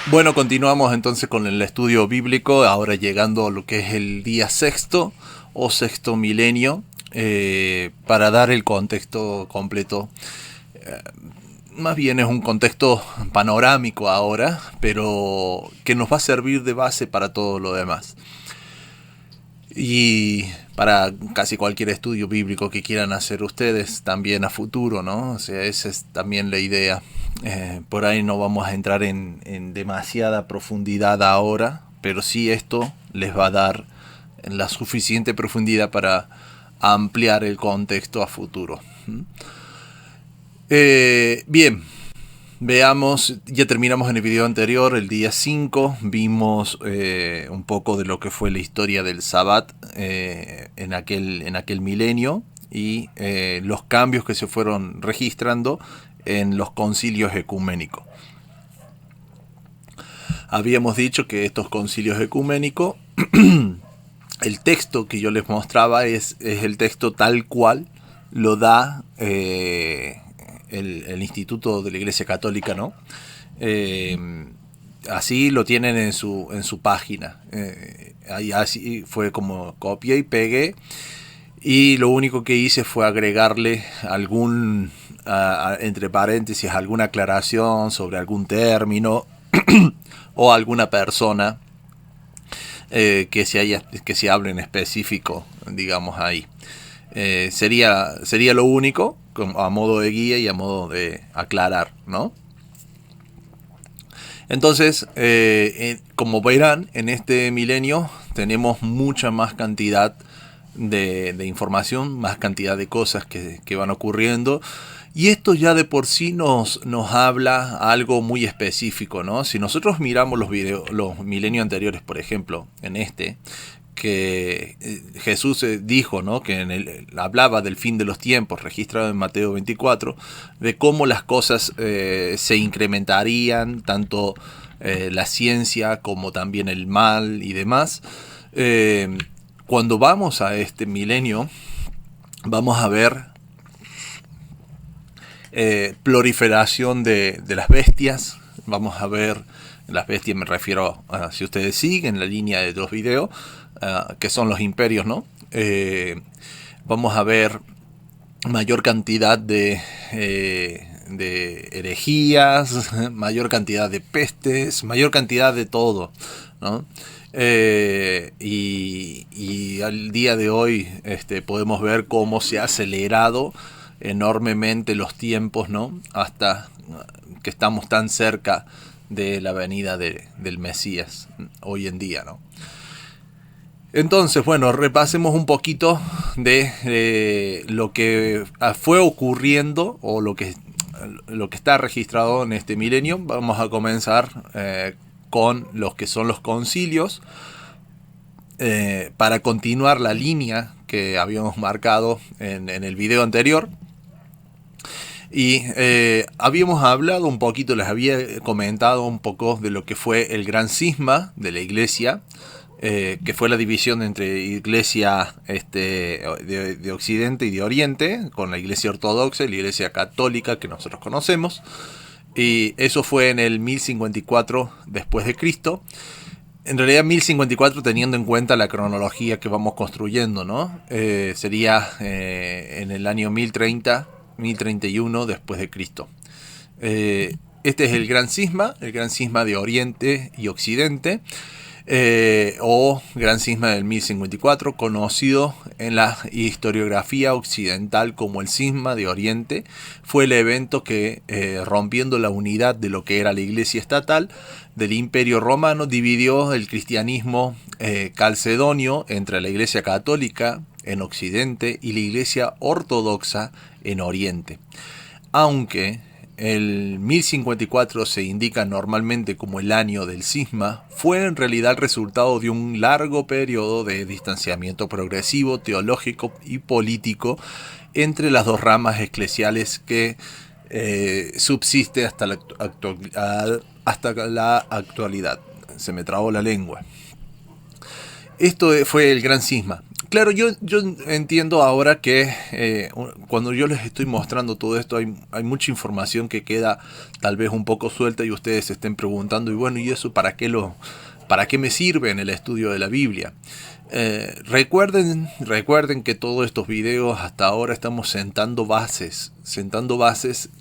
Bueno, continuamos entonces con el estudio bíblico, ahora llegando a lo que es el día sexto o sexto milenio, para dar el contexto completo. Más bien es un contexto panorámico ahora, pero que nos va a servir de base para todo lo demás. Y para casi cualquier estudio bíblico que quieran hacer ustedes también a futuro, ¿no? O sea, esa es también la idea. Por ahí no vamos a entrar en demasiada profundidad ahora, pero sí esto les va a dar la suficiente profundidad para ampliar el contexto a futuro. Bien, veamos, ya terminamos en el video anterior, el día 5 vimos un poco de lo que fue la historia del Sabbat en aquel milenio y los cambios que se fueron registrando en los concilios ecuménicos. Habíamos dicho que estos concilios ecuménicos, el texto que yo les mostraba es el texto tal cual lo da el Instituto de la Iglesia Católica, ¿no? Así lo tienen en su página. Ahí así fue como copié y pegué. Y lo único que hice fue agregarle entre paréntesis, alguna aclaración sobre algún término o alguna persona que se hable en específico, digamos ahí. Sería lo único, a modo de guía y a modo de aclarar, ¿no? Entonces, como verán, en este milenio tenemos mucha más cantidad de información, más cantidad de cosas que van ocurriendo. Y esto ya de por sí nos habla algo muy específico, ¿no? Si nosotros miramos los milenios anteriores, por ejemplo, en que Jesús dijo, ¿no? Que hablaba del fin de los tiempos, registrado en Mateo 24, de cómo las cosas se incrementarían, tanto la ciencia como también el mal y demás. Cuando vamos a este milenio, vamos a ver proliferación de las bestias. Vamos a ver, las bestias me refiero a, si ustedes siguen la línea de los videos, que son los imperios, ¿no? Vamos a ver mayor cantidad de herejías, mayor cantidad de pestes, mayor cantidad de todo, ¿no? Y al día de hoy podemos ver cómo se ha acelerado enormemente los tiempos, ¿no? Hasta que estamos tan cerca de la venida del Mesías hoy en día, ¿no? Entonces, bueno, repasemos un poquito de lo que fue ocurriendo o lo que está registrado en este milenio. Vamos a comenzar con los que son los concilios, para continuar la línea que habíamos marcado en el video anterior. Y habíamos hablado un poquito, les había comentado un poco de lo que fue el gran cisma de la iglesia, que fue la división entre iglesia de Occidente y de Oriente, con la iglesia ortodoxa y la iglesia católica que nosotros conocemos. Y eso fue en el 1054 después de Cristo. En realidad 1054 teniendo en cuenta la cronología que vamos construyendo, ¿no? Sería en el año 1031 después de Cristo. Este es el gran cisma de Oriente y Occidente, o gran cisma del 1054, conocido en la historiografía occidental como el cisma de Oriente. Fue el evento que, rompiendo la unidad de lo que era la iglesia estatal del Imperio Romano, dividió el cristianismo calcedonio entre la iglesia católica en Occidente y la iglesia ortodoxa en Oriente. Aunque el 1054 se indica normalmente como el año del cisma, fue en realidad el resultado de un largo periodo de distanciamiento progresivo, teológico y político entre las dos ramas eclesiales que subsiste hasta la actualidad. Se me trabó la lengua. Esto fue el gran cisma. Claro, yo entiendo ahora que cuando yo les estoy mostrando todo esto hay mucha información que queda tal vez un poco suelta y ustedes se estén preguntando, y bueno, ¿y eso para qué me sirve en el estudio de la Biblia? Recuerden que todos estos videos hasta ahora estamos sentando bases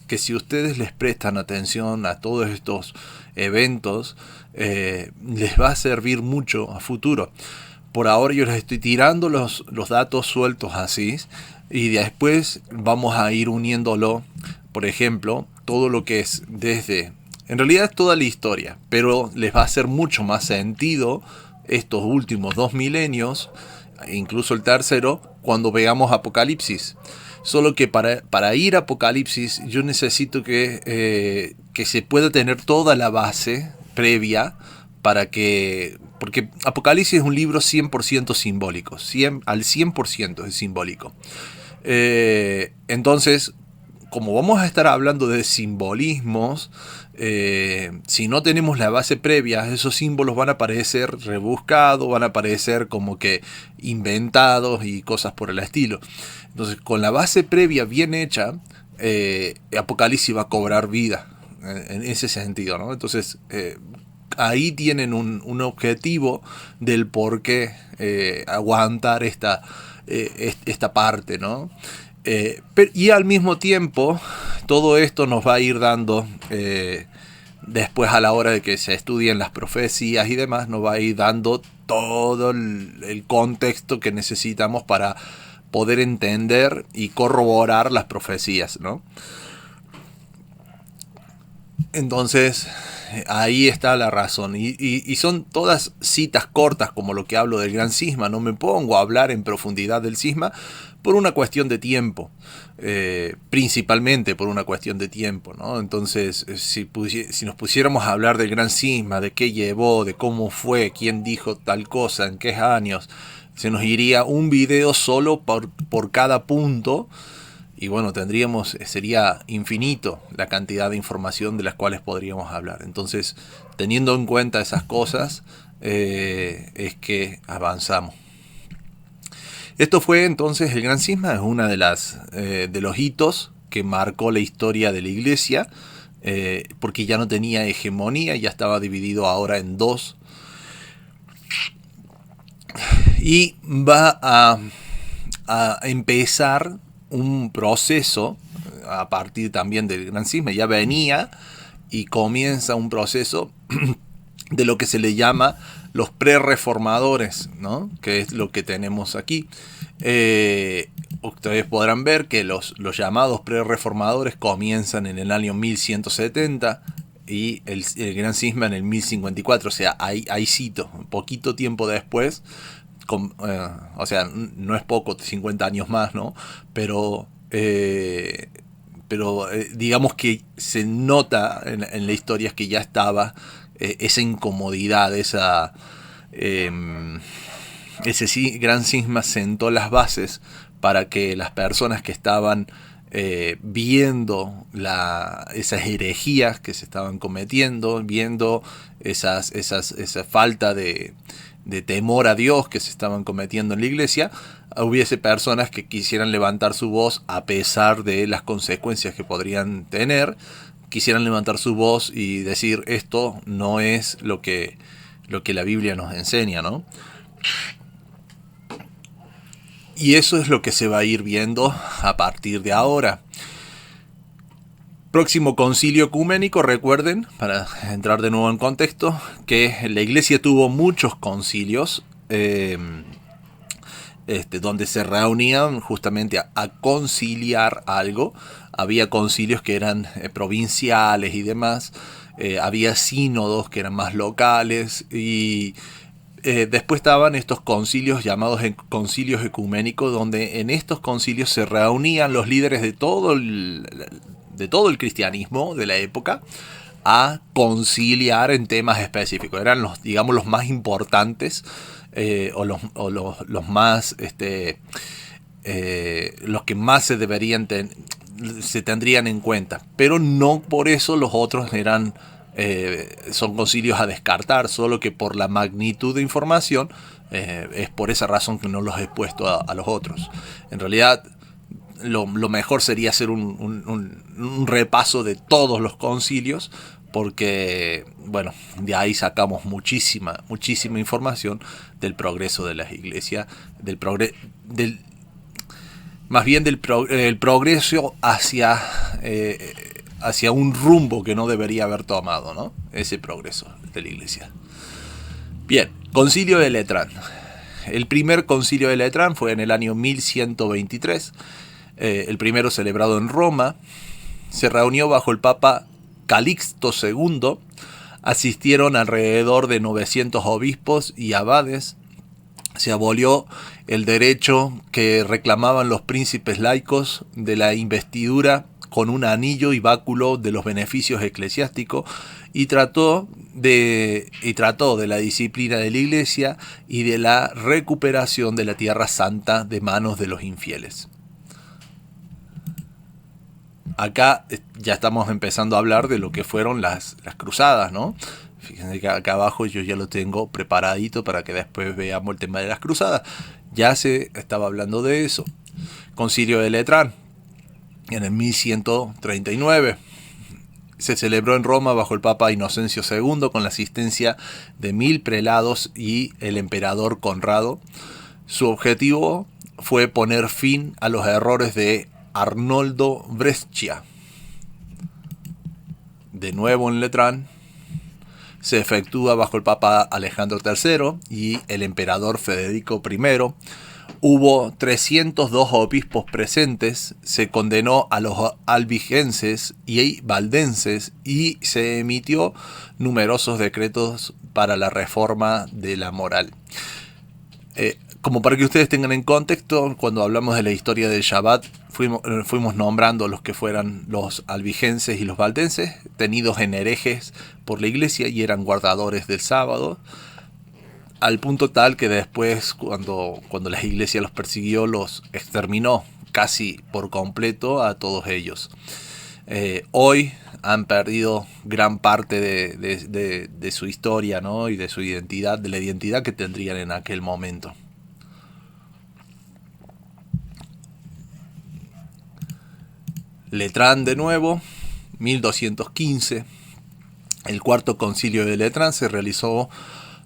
que si ustedes les prestan atención a todos estos eventos, les va a servir mucho a futuro. Por ahora yo les estoy tirando los datos sueltos así y después vamos a ir uniéndolo. Por ejemplo, todo lo que es en realidad es toda la historia, pero les va a hacer mucho más sentido estos últimos 2 milenios, incluso el tercero, cuando veamos Apocalipsis. Solo que para ir a Apocalipsis yo necesito que se pueda tener toda la base previa porque Apocalipsis es un libro 100% simbólico, al 100% es simbólico. Entonces, como vamos a estar hablando de simbolismos, si no tenemos la base previa, esos símbolos van a parecer rebuscados, van a parecer como que inventados y cosas por el estilo. Entonces, con la base previa bien hecha, Apocalipsis va a cobrar vida en ese sentido, ¿no? Entonces, ahí tienen un objetivo del por qué aguantar esta parte, ¿no? Y al mismo tiempo, todo esto nos va a ir dando, después a la hora de que se estudien las profecías y demás, nos va a ir dando todo el contexto que necesitamos para poder entender y corroborar las profecías, ¿no? Entonces, ahí está la razón. Y son todas citas cortas, como lo que hablo del gran cisma. No me pongo a hablar en profundidad del cisma por una cuestión de tiempo. Principalmente por una cuestión de tiempo, ¿no? Entonces, si nos pusiéramos a hablar del gran cisma, de qué llevó, de cómo fue, quién dijo tal cosa, en qué años, se nos iría un video solo por cada punto. Y bueno, sería infinito la cantidad de información de las cuales podríamos hablar. Entonces, teniendo en cuenta esas cosas, es que avanzamos. Esto fue entonces el Gran Cisma, es una de los hitos que marcó la historia de la Iglesia, porque ya no tenía hegemonía, ya estaba dividido ahora en dos. Y va a empezar un proceso a partir también del Gran Cisma, ya venía y comienza un proceso de lo que se le llama los prerreformadores, ¿no? Que es lo que tenemos aquí. Ustedes podrán ver que los llamados prerreformadores comienzan en el año 1170 y el Gran Cisma en el 1054, o sea, ahí cito, un poquito tiempo después. O sea, no es poco, 50 años más, ¿no? Pero digamos que se nota en la historia que ya estaba esa incomodidad, ese gran cisma sentó las bases para que las personas que estaban viendo esas herejías que se estaban cometiendo, viendo esa falta de temor a Dios que se estaban cometiendo en la iglesia, hubiese personas que quisieran levantar su voz a pesar de las consecuencias que podrían tener, quisieran levantar su voz y decir esto no es lo que la Biblia nos enseña, ¿no? Y eso es lo que se va a ir viendo a partir de ahora. Próximo concilio ecuménico, recuerden, para entrar de nuevo en contexto, que la iglesia tuvo muchos concilios donde se reunían justamente a conciliar algo. Había concilios que eran provinciales y demás, había sínodos que eran más locales y después estaban estos concilios llamados concilios ecuménicos, donde en estos concilios se reunían los líderes de todo el cristianismo de la época a conciliar en temas específicos. Eran los más importantes o los más los que más se tendrían en cuenta, pero no por eso los otros son concilios a descartar, solo que por la magnitud de información Es por esa razón que no los he puesto a los otros. En realidad, lo mejor sería hacer un repaso de todos los concilios, porque, bueno, de ahí sacamos muchísima información del progreso de las iglesias, más bien del el progreso hacia un rumbo que no debería haber tomado, ¿no? Ese progreso de la iglesia. Bien, concilio de Letrán. El primer concilio de Letrán fue en el año 1123, el primero celebrado en Roma. Se reunió bajo el Papa Calixto II. Asistieron alrededor de 900 obispos y abades. Se abolió el derecho que reclamaban los príncipes laicos de la investidura con un anillo y báculo de los beneficios eclesiásticos, y trató de la disciplina de la iglesia y de la recuperación de la tierra santa de manos de los infieles. Acá ya estamos empezando a hablar de lo que fueron las cruzadas, ¿no? Fíjense que acá abajo yo ya lo tengo preparadito para que después veamos el tema de las cruzadas. Ya se estaba hablando de eso. Concilio de Letrán, en el 1139. Se celebró en Roma bajo el Papa Inocencio II con la asistencia de 1000 prelados y el emperador Conrado. Su objetivo fue poner fin a los errores de Arnoldo Brescia. De nuevo en Letrán se efectúa bajo el Papa Alejandro III y el emperador Federico I. Hubo 302 obispos presentes, se condenó a los albigenses y valdenses y se emitió numerosos decretos para la reforma de la moral. Como para que ustedes tengan en contexto, cuando hablamos de la historia del Shabbat, fuimos nombrando los que fueran los albigenses y los valdenses, tenidos en herejes por la iglesia y eran guardadores del sábado, al punto tal que después, cuando la iglesia los persiguió, los exterminó casi por completo a todos ellos. Hoy han perdido gran parte de su historia, ¿no? Y de su identidad, de la identidad que tendrían en aquel momento. Letrán de nuevo, 1215. El cuarto concilio de Letrán se realizó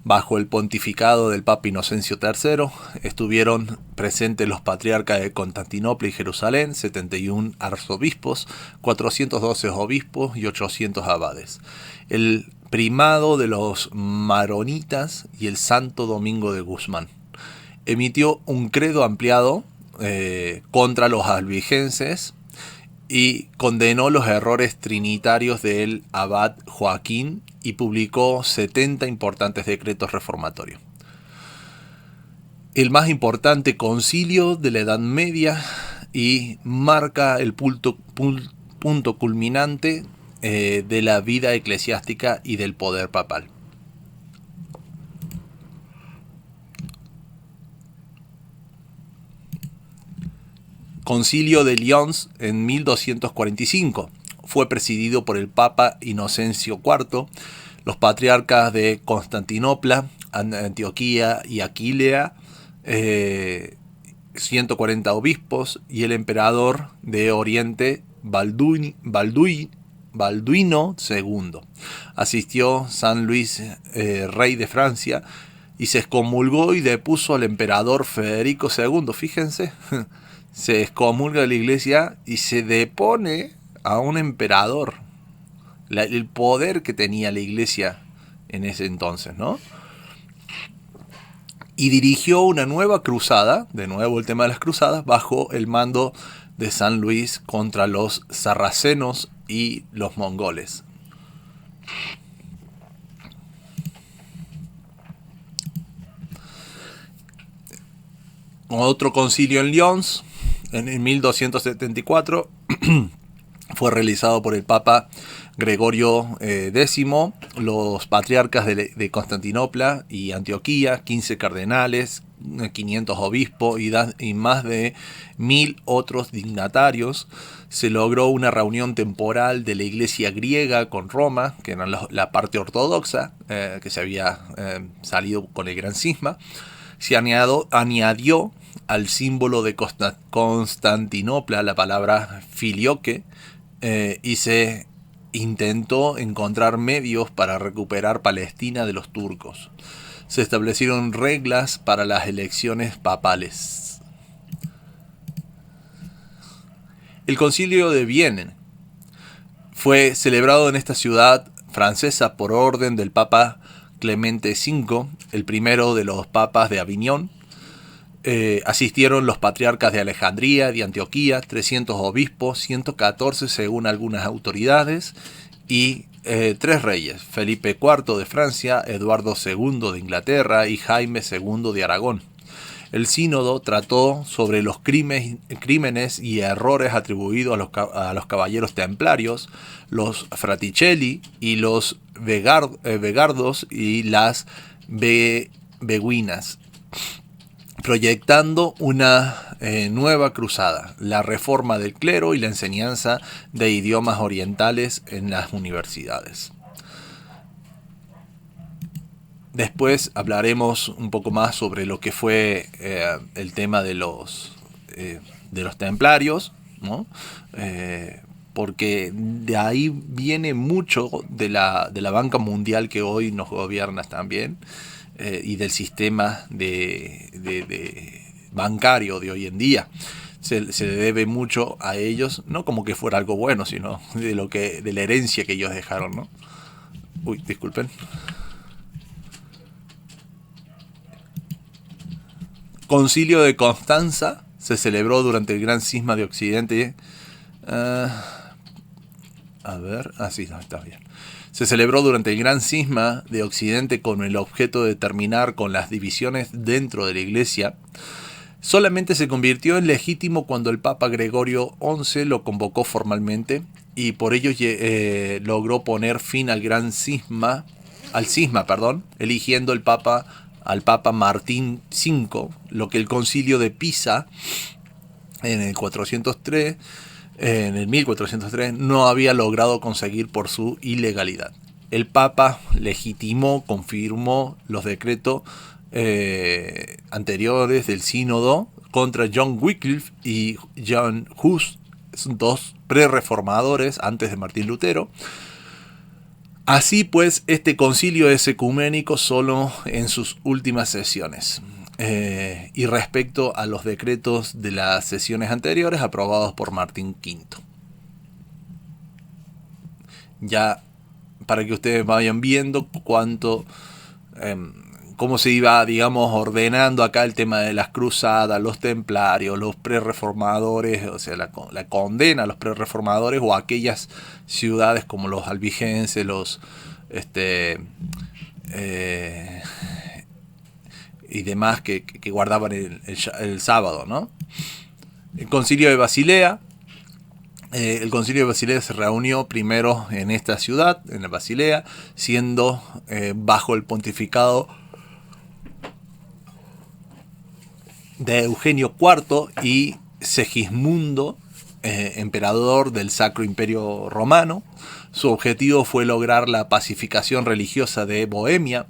bajo el pontificado del Papa Inocencio III. Estuvieron presentes los patriarcas de Constantinopla y Jerusalén, 71 arzobispos, 412 obispos y 800 abades. El primado de los maronitas y el Santo Domingo de Guzmán. Emitió un credo ampliado contra los albigenses y condenó los errores trinitarios del abad Joaquín y publicó 70 importantes decretos reformatorios. El más importante concilio de la Edad Media y marca el punto culminante de la vida eclesiástica y del poder papal. Concilio de Lyons en 1245. Fue presidido por el Papa Inocencio IV, los patriarcas de Constantinopla, Antioquía y Aquilea, 140 obispos y el emperador de Oriente Balduino II. Asistió San Luis, rey de Francia, y se excomulgó y depuso al emperador Federico II. Fíjense, se excomulga de la iglesia y se depone a un emperador. El poder que tenía la iglesia en ese entonces, ¿no? Y dirigió una nueva cruzada, de nuevo el tema de las cruzadas, bajo el mando de San Luis contra los sarracenos y los mongoles. Otro concilio en Lyons, en 1274, fue realizado por el Papa Gregorio X, los patriarcas de Constantinopla y Antioquía, 15 cardenales, 500 obispos y más de 1000 otros dignatarios. Se logró una reunión temporal de la iglesia griega con Roma, que era la parte ortodoxa, que se había salido con el gran cisma. se añadió al símbolo de Constantinopla la palabra filioque, y se intentó encontrar medios para recuperar Palestina de los turcos. Se establecieron reglas para las elecciones papales. El Concilio de Viena fue celebrado en esta ciudad francesa por orden del Papa Clemente V, el primero de los papas de Aviñón. Asistieron los patriarcas de Alejandría, de Antioquía, 300 obispos, 114 según algunas autoridades, y 3 reyes: Felipe IV de Francia, Eduardo II de Inglaterra y Jaime II de Aragón. El sínodo trató sobre los crímenes y errores atribuidos a los caballeros templarios, los fraticelli y los vegardos y las beguinas, proyectando una nueva cruzada, la reforma del clero y la enseñanza de idiomas orientales en las universidades. Después hablaremos un poco más sobre lo que fue el tema de los templarios, ¿no? Porque de ahí viene mucho de la banca mundial que hoy nos gobierna también, y del sistema de bancario de hoy en día. Se le debe mucho a ellos, no como que fuera algo bueno, sino de la herencia que ellos dejaron, ¿no? Uy, disculpen. Concilio de Constanza se celebró durante el Gran Cisma de Occidente. Está bien. Se celebró durante el Gran Cisma de Occidente con el objeto de terminar con las divisiones dentro de la Iglesia. Solamente se convirtió en legítimo cuando el Papa Gregorio XI lo convocó formalmente, y por ello logró poner fin al cisma, eligiendo al Papa Martín V, lo que el Concilio de Pisa en el 1403 no había logrado conseguir por su ilegalidad. El Papa confirmó los decretos anteriores del sínodo contra John Wycliffe y John Hus, 2 pre-reformadores antes de Martín Lutero. Así pues, este concilio es ecuménico solo en sus últimas sesiones, y respecto a los decretos de las sesiones anteriores aprobados por Martín V. Ya para que ustedes vayan viendo cómo se iba, digamos, ordenando acá el tema de las cruzadas, los templarios, los prerreformadores, o sea, la condena a los prerreformadores o a aquellas ciudades como los albigenses, y demás que guardaban el sábado, ¿no? El Concilio de Basilea. El Concilio de Basilea se reunió primero en esta ciudad, en la Basilea, siendo bajo el pontificado de Eugenio IV y Segismundo, emperador del Sacro Imperio Romano. Su objetivo fue lograr la pacificación religiosa de Bohemia.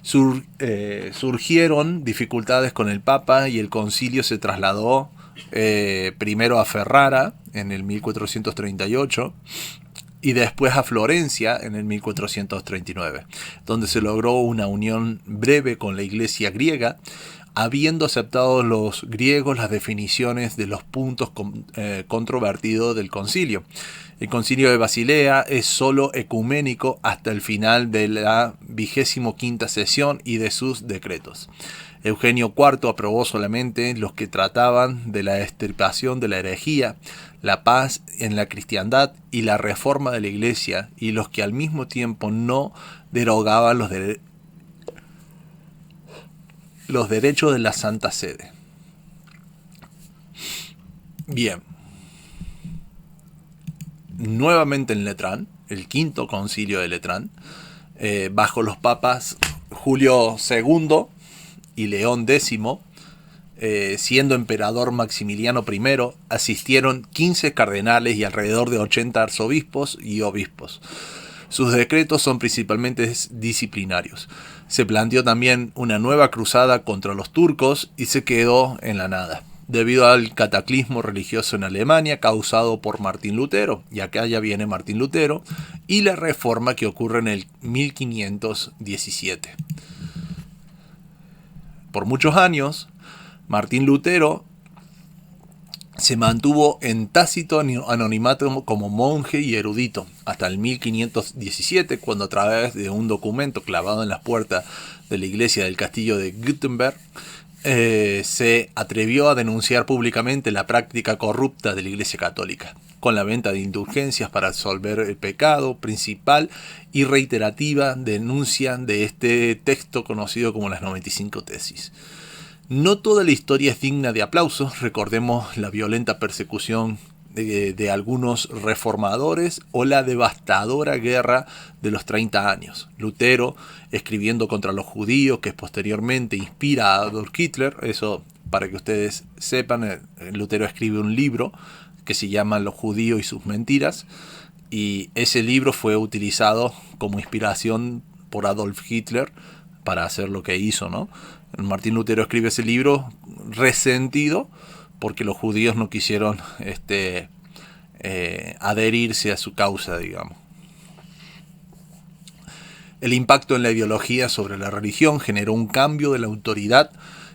Surgieron dificultades con el Papa y el concilio se trasladó primero a Ferrara en el 1438 y después a Florencia en el 1439, donde se logró una unión breve con la Iglesia griega, habiendo aceptado los griegos las definiciones de los puntos controvertidos del concilio. El Concilio de Basilea es solo ecuménico hasta el final de la 25ª sesión y de sus decretos. Eugenio IV aprobó solamente los que trataban de la extirpación de la herejía, la paz en la cristiandad y la reforma de la Iglesia, y los que al mismo tiempo no derogaban los derechos de la Santa Sede. Bien. Nuevamente en Letrán, el quinto concilio de Letrán, bajo los papas Julio II y León X, siendo emperador Maximiliano I, asistieron 15 cardenales y alrededor de 80 arzobispos y obispos. Sus decretos son principalmente disciplinarios. Se planteó también una nueva cruzada contra los turcos y se quedó en la nada, debido al cataclismo religioso en Alemania causado por Martín Lutero, y acá ya viene Martín Lutero, y la reforma que ocurre en el 1517. Por muchos años, Martín Lutero se mantuvo en tácito anonimato como monje y erudito, hasta el 1517, cuando a través de un documento clavado en las puertas de la iglesia del castillo de Gutenberg, se atrevió a denunciar públicamente la práctica corrupta de la Iglesia Católica, con la venta de indulgencias para absolver el pecado principal y reiterativa denuncia de este texto conocido como las 95 tesis. No toda la historia es digna de aplausos. Recordemos la violenta persecución de algunos reformadores o la devastadora guerra de los 30 años. Lutero escribiendo contra los judíos, que posteriormente inspira a Adolf Hitler. Eso, para que ustedes sepan, Lutero escribe un libro que se llama Los judíos y sus mentiras, y ese libro fue utilizado como inspiración por Adolf Hitler para hacer lo que hizo, ¿no? Martín Lutero escribe ese libro resentido porque los judíos no quisieron adherirse a su causa, digamos. El impacto en la ideología sobre la religión generó un cambio de la autoridad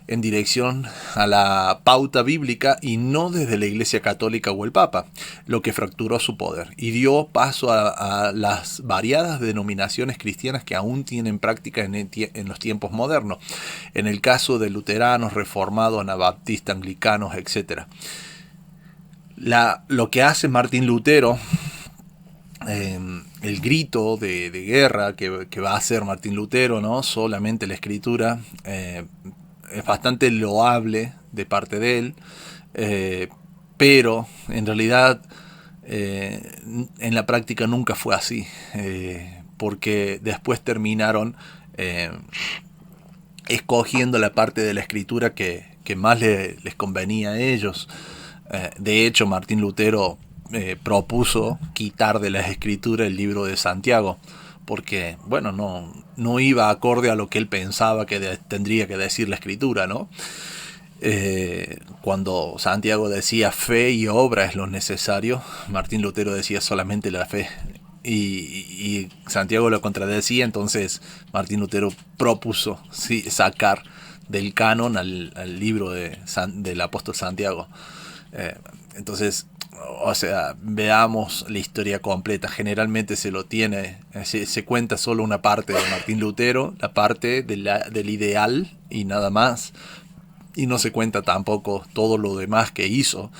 en dirección a la pauta bíblica y no desde la Iglesia Católica o el Papa, lo que fracturó su poder y dio paso a las variadas denominaciones cristianas que aún tienen práctica en los tiempos modernos, en el caso de luteranos, reformados, anabaptistas, anglicanos, etc. Lo que hace Martín Lutero, el grito de guerra que va a hacer Martín Lutero, ¿no? Solamente la escritura, es bastante loable de parte de él, pero en realidad en la práctica nunca fue así, porque después terminaron escogiendo la parte de la escritura que más les convenía a ellos. De hecho, Martín Lutero propuso quitar de las escrituras el libro de Santiago, porque, bueno, no iba acorde a lo que él pensaba que tendría que decir la escritura, ¿no? Cuando Santiago decía fe y obra es lo necesario, Martín Lutero decía solamente la fe. Y Santiago lo contradecía, entonces Martín Lutero propuso sacar del canon al libro del apóstol Santiago. Entonces, o sea, veamos la historia completa. Generalmente se cuenta solo una parte de Martín Lutero, la parte del ideal y nada más, y no se cuenta tampoco todo lo demás que hizo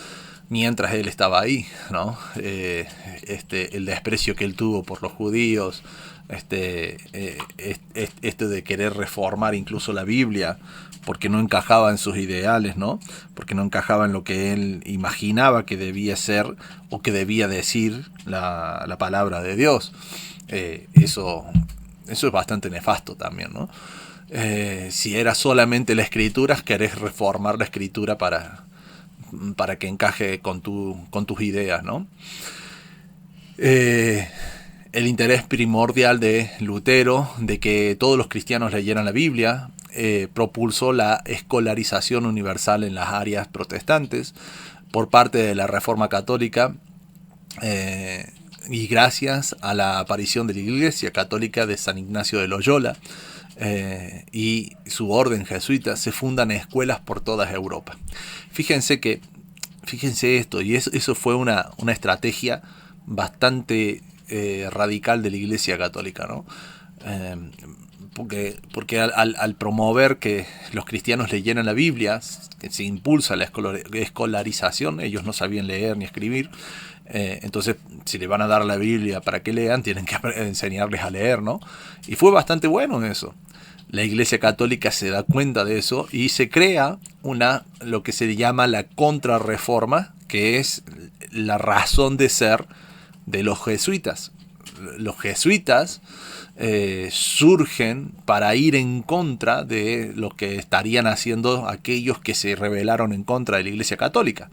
mientras él estaba ahí, ¿no? El desprecio que él tuvo por los judíos, de querer reformar incluso la Biblia porque no encajaba en sus ideales, ¿no? Porque no encajaba en lo que él imaginaba que debía ser o que debía decir la palabra de Dios. Eso es bastante nefasto también, ¿no? Si era solamente la escritura, querés reformar la escritura para que encaje con tus ideas, ¿no? El interés primordial de Lutero de que todos los cristianos leyeran la Biblia propulsó la escolarización universal en las áreas protestantes por parte de la Reforma Católica, y gracias a la aparición de la Iglesia Católica de San Ignacio de Loyola y su orden jesuita, se fundan escuelas por toda Europa. Fíjense esto, y eso fue una estrategia bastante radical de la Iglesia Católica, ¿no? Porque al promover que los cristianos leyeran la Biblia, se impulsa la escolarización. Ellos no sabían leer ni escribir, entonces si le van a dar la Biblia para que lean, tienen que enseñarles a leer, ¿no? Y fue bastante bueno eso. La Iglesia Católica se da cuenta de eso y se crea lo que se llama la Contrarreforma, que es la razón de ser de los jesuitas. los jesuitas surgen para ir en contra de lo que estarían haciendo aquellos que se rebelaron en contra de la Iglesia Católica.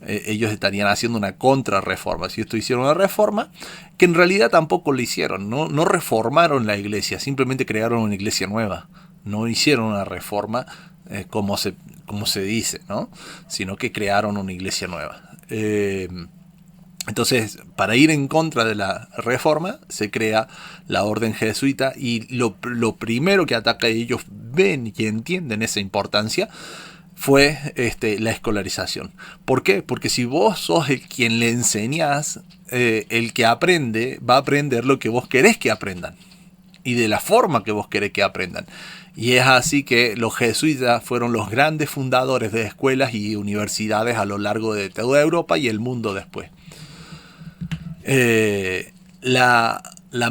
Ellos estarían haciendo una contrarreforma. Si esto hicieron una reforma, que en realidad tampoco lo hicieron, no reformaron la iglesia, simplemente crearon una iglesia nueva. No hicieron una reforma como se dice, ¿no? Sino que crearon una iglesia nueva. Entonces, para ir en contra de la reforma, se crea la orden jesuita, y lo primero que ataca, ellos ven y entienden esa importancia, fue la escolarización. ¿Por qué? Porque si vos sos el quien le enseñás, el que aprende va a aprender lo que vos querés que aprendan, y de la forma que vos querés que aprendan. Y es así que los jesuitas fueron los grandes fundadores de escuelas y universidades a lo largo de toda Europa y el mundo después. La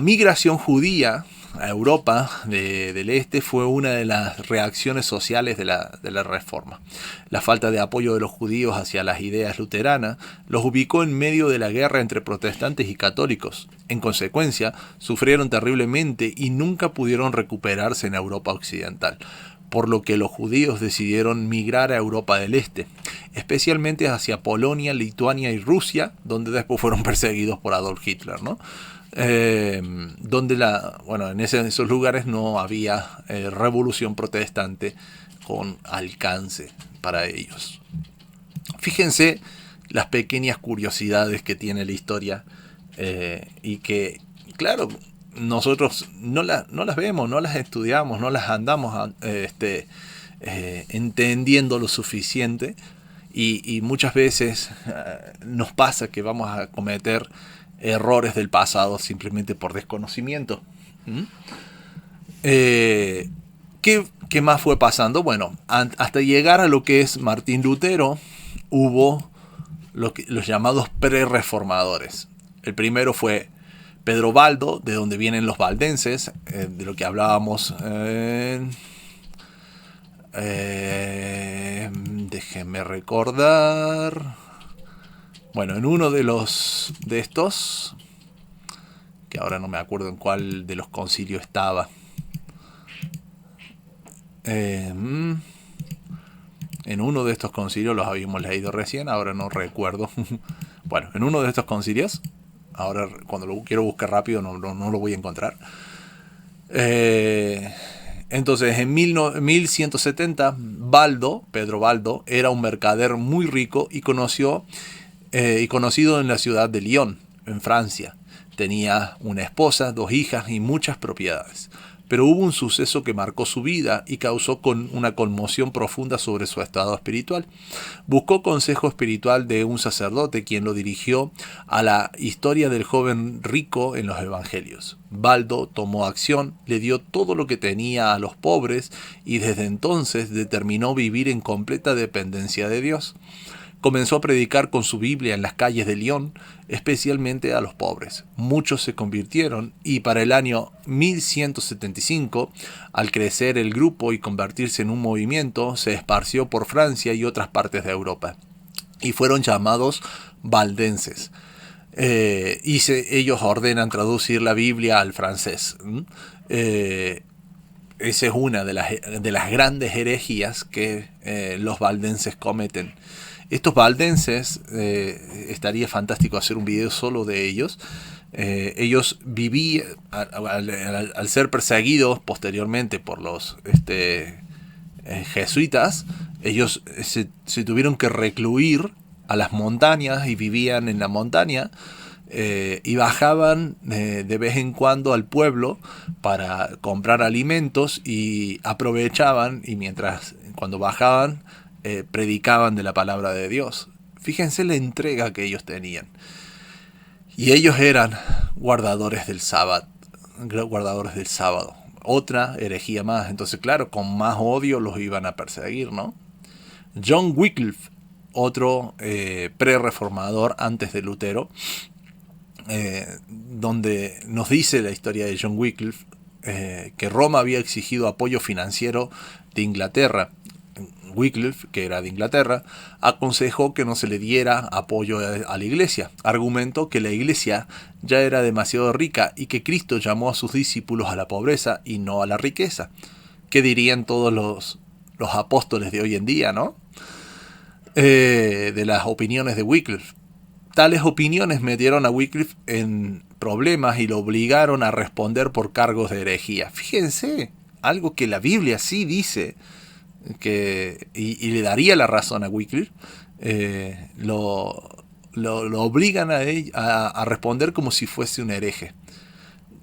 migración judía a Europa del Este fue una de las reacciones sociales de la Reforma. La falta de apoyo de los judíos hacia las ideas luteranas los ubicó en medio de la guerra entre protestantes y católicos. En consecuencia, sufrieron terriblemente y nunca pudieron recuperarse en Europa occidental, por lo que los judíos decidieron migrar a Europa del Este, especialmente hacia Polonia, Lituania y Rusia, donde después fueron perseguidos por Adolf Hitler, ¿no? Donde en esos lugares no había revolución protestante con alcance para ellos. Fíjense las pequeñas curiosidades que tiene la historia, y que, claro, nosotros no las vemos, no las estudiamos, no las andamos entendiendo lo suficiente, y muchas veces nos pasa que vamos a cometer errores del pasado simplemente por desconocimiento. ¿Qué más fue pasando? Bueno, hasta llegar a lo que es Martín Lutero, hubo los llamados prerreformadores. El primero fue Pedro Baldo, de donde vienen los valdenses, de lo que hablábamos. Déjenme recordar. Bueno, en uno de estos, que ahora no me acuerdo en cuál de los concilios estaba. En uno de estos concilios, los habíamos leído recién, ahora no recuerdo. Bueno, en uno de estos concilios, ahora cuando lo quiero buscar rápido no lo voy a encontrar. Entonces, en 1170, Pedro Baldo, era un mercader muy rico y conocido en la ciudad de Lyon, en Francia. Tenía una esposa, 2 hijas y muchas propiedades. Pero hubo un suceso que marcó su vida y causó una conmoción profunda sobre su estado espiritual. Buscó consejo espiritual de un sacerdote, quien lo dirigió a la historia del joven rico en los evangelios. Baldo tomó acción, le dio todo lo que tenía a los pobres y desde entonces determinó vivir en completa dependencia de Dios. Comenzó a predicar con su Biblia en las calles de Lyon, especialmente a los pobres. Muchos se convirtieron, y para el año 1175, al crecer el grupo y convertirse en un movimiento, se esparció por Francia y otras partes de Europa, y fueron llamados valdenses. Ellos ordenan traducir la Biblia al francés. Esa es una de las grandes herejías que los valdenses cometen. Estos valdenses, estaría fantástico hacer un video solo de ellos. Ellos vivían, al ser perseguidos posteriormente por los jesuitas, ellos se tuvieron que recluir a las montañas y vivían en la montaña, y bajaban de vez en cuando al pueblo para comprar alimentos, y aprovechaban, y cuando bajaban, predicaban de la palabra de Dios. Fíjense la entrega que ellos tenían. Y ellos eran guardadores del sábado. Otra herejía más. Entonces, claro, con más odio los iban a perseguir, ¿no? John Wycliffe, otro pre-reformador antes de Lutero, donde nos dice la historia de John Wycliffe, que Roma había exigido apoyo financiero de Inglaterra. Wycliffe, que era de Inglaterra, aconsejó que no se le diera apoyo a la iglesia. Argumentó que la iglesia ya era demasiado rica y que Cristo llamó a sus discípulos a la pobreza y no a la riqueza. ¿Qué dirían todos los apóstoles de hoy en día, no? De las opiniones de Wycliffe. Tales opiniones metieron a Wycliffe en problemas y lo obligaron a responder por cargos de herejía. Fíjense, algo que la Biblia sí dice, y le daría la razón a Wycliffe, lo obligan a responder como si fuese un hereje.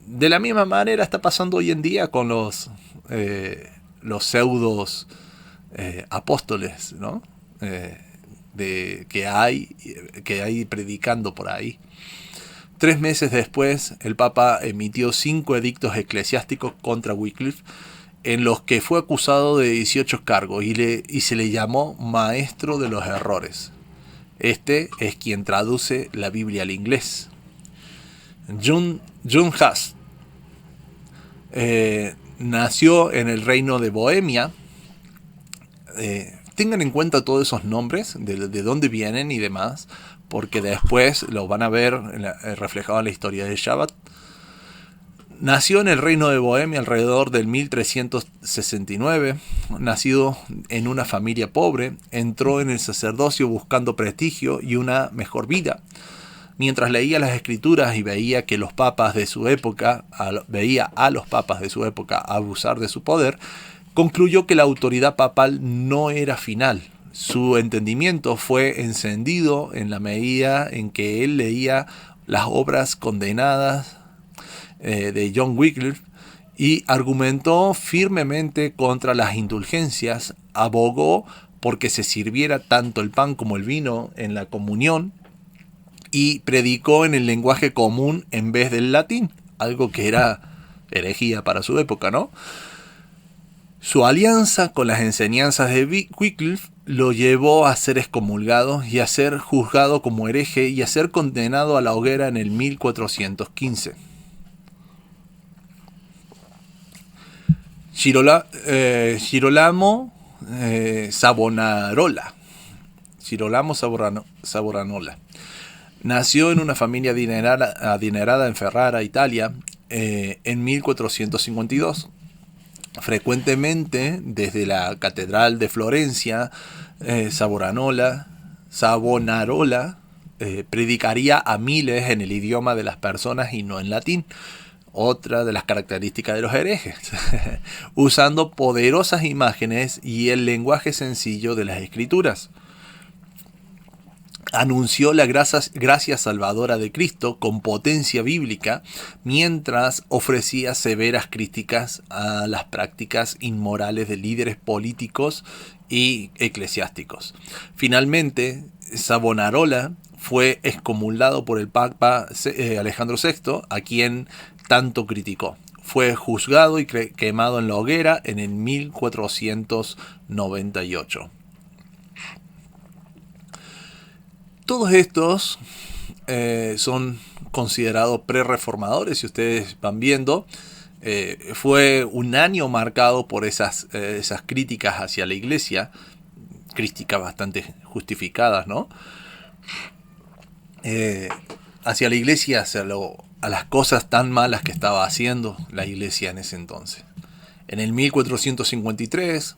De la misma manera está pasando hoy en día con los pseudos apóstoles, ¿no? Que hay predicando por ahí. 3 meses después, el Papa emitió 5 edictos eclesiásticos contra Wycliffe, en los que fue acusado de 18 cargos y se le llamó maestro de los errores. Este es quien traduce la Biblia al inglés. John Huss nació en el reino de Bohemia. Tengan en cuenta todos esos nombres, de dónde vienen y demás, porque después los van a ver reflejado en la historia de Shabbat. Nació en el reino de Bohemia alrededor del 1369. Nacido en una familia pobre, entró en el sacerdocio buscando prestigio y una mejor vida. Mientras leía las escrituras y veía que los papas de su época, veía a los papas de su época abusar de su poder, concluyó que la autoridad papal no era final. Su entendimiento fue encendido en la medida en que él leía las obras condenadas de John Wycliffe y argumentó firmemente contra las indulgencias, abogó porque se sirviera tanto el pan como el vino en la comunión y predicó en el lenguaje común en vez del latín, algo que era herejía para su época, ¿no? Su alianza con las enseñanzas de Wycliffe lo llevó a ser excomulgado y a ser juzgado como hereje y a ser condenado a la hoguera en el 1415. Girolamo Savonarola. Nació en una familia adinerada en Ferrara, Italia, en 1452. Frecuentemente, desde la Catedral de Florencia, Savonarola predicaría a miles en el idioma de las personas y no en latín. Otra de las características de los herejes, usando poderosas imágenes y el lenguaje sencillo de las escrituras. Anunció la gracia salvadora de Cristo con potencia bíblica, mientras ofrecía severas críticas a las prácticas inmorales de líderes políticos y eclesiásticos. Finalmente, Savonarola fue excomulgado por el Papa Alejandro VI, a quien tanto criticó. Fue juzgado y quemado en la hoguera en el 1498. Todos estos son considerados pre-reformadores, si ustedes van viendo. Fue un año marcado por esas críticas hacia la iglesia, críticas bastante justificadas, ¿no? Hacia la iglesia, a las cosas tan malas que estaba haciendo la iglesia en ese entonces. En el 1453,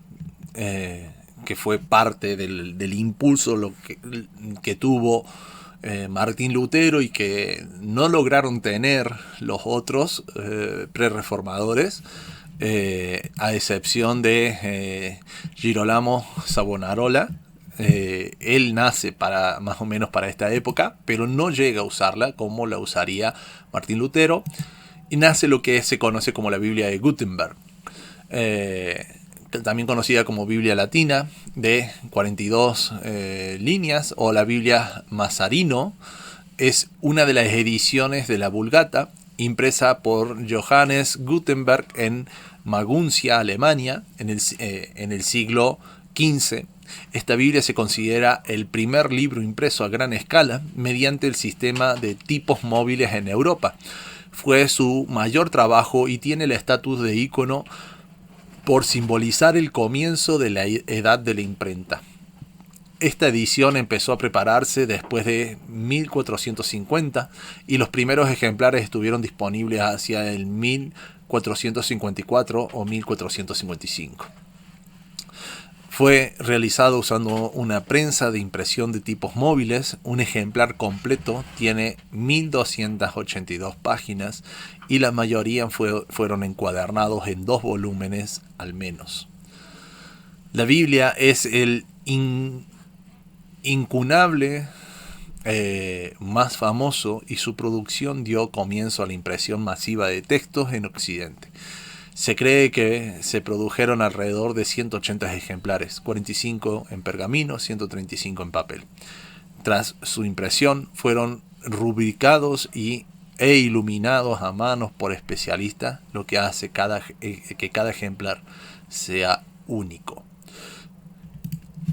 que fue parte del impulso que tuvo Martín Lutero y que no lograron tener los otros pre-reformadores, a excepción de Girolamo Savonarola. Él nace más o menos para esta época, pero no llega a usarla como la usaría Martín Lutero, y nace lo que se conoce como la Biblia de Gutenberg, también conocida como Biblia Latina, de 42 líneas, o la Biblia Mazzarino. Es una de las ediciones de la Vulgata, impresa por Johannes Gutenberg en Maguncia, Alemania, en el siglo XV. Esta Biblia se considera el primer libro impreso a gran escala mediante el sistema de tipos móviles en Europa. Fue su mayor trabajo y tiene el estatus de ícono por simbolizar el comienzo de la edad de la imprenta. Esta edición empezó a prepararse después de 1450 y los primeros ejemplares estuvieron disponibles hacia el 1454 o 1455. Fue realizado usando una prensa de impresión de tipos móviles. Un ejemplar completo tiene 1282 páginas y la mayoría fueron encuadernados en 2 volúmenes al menos. La Biblia es el incunable más famoso y su producción dio comienzo a la impresión masiva de textos en Occidente. Se cree que se produjeron alrededor de 180 ejemplares, 45 en pergamino, 135 en papel. Tras su impresión fueron rubricados e iluminados a mano por especialistas, lo que hace que cada ejemplar sea único.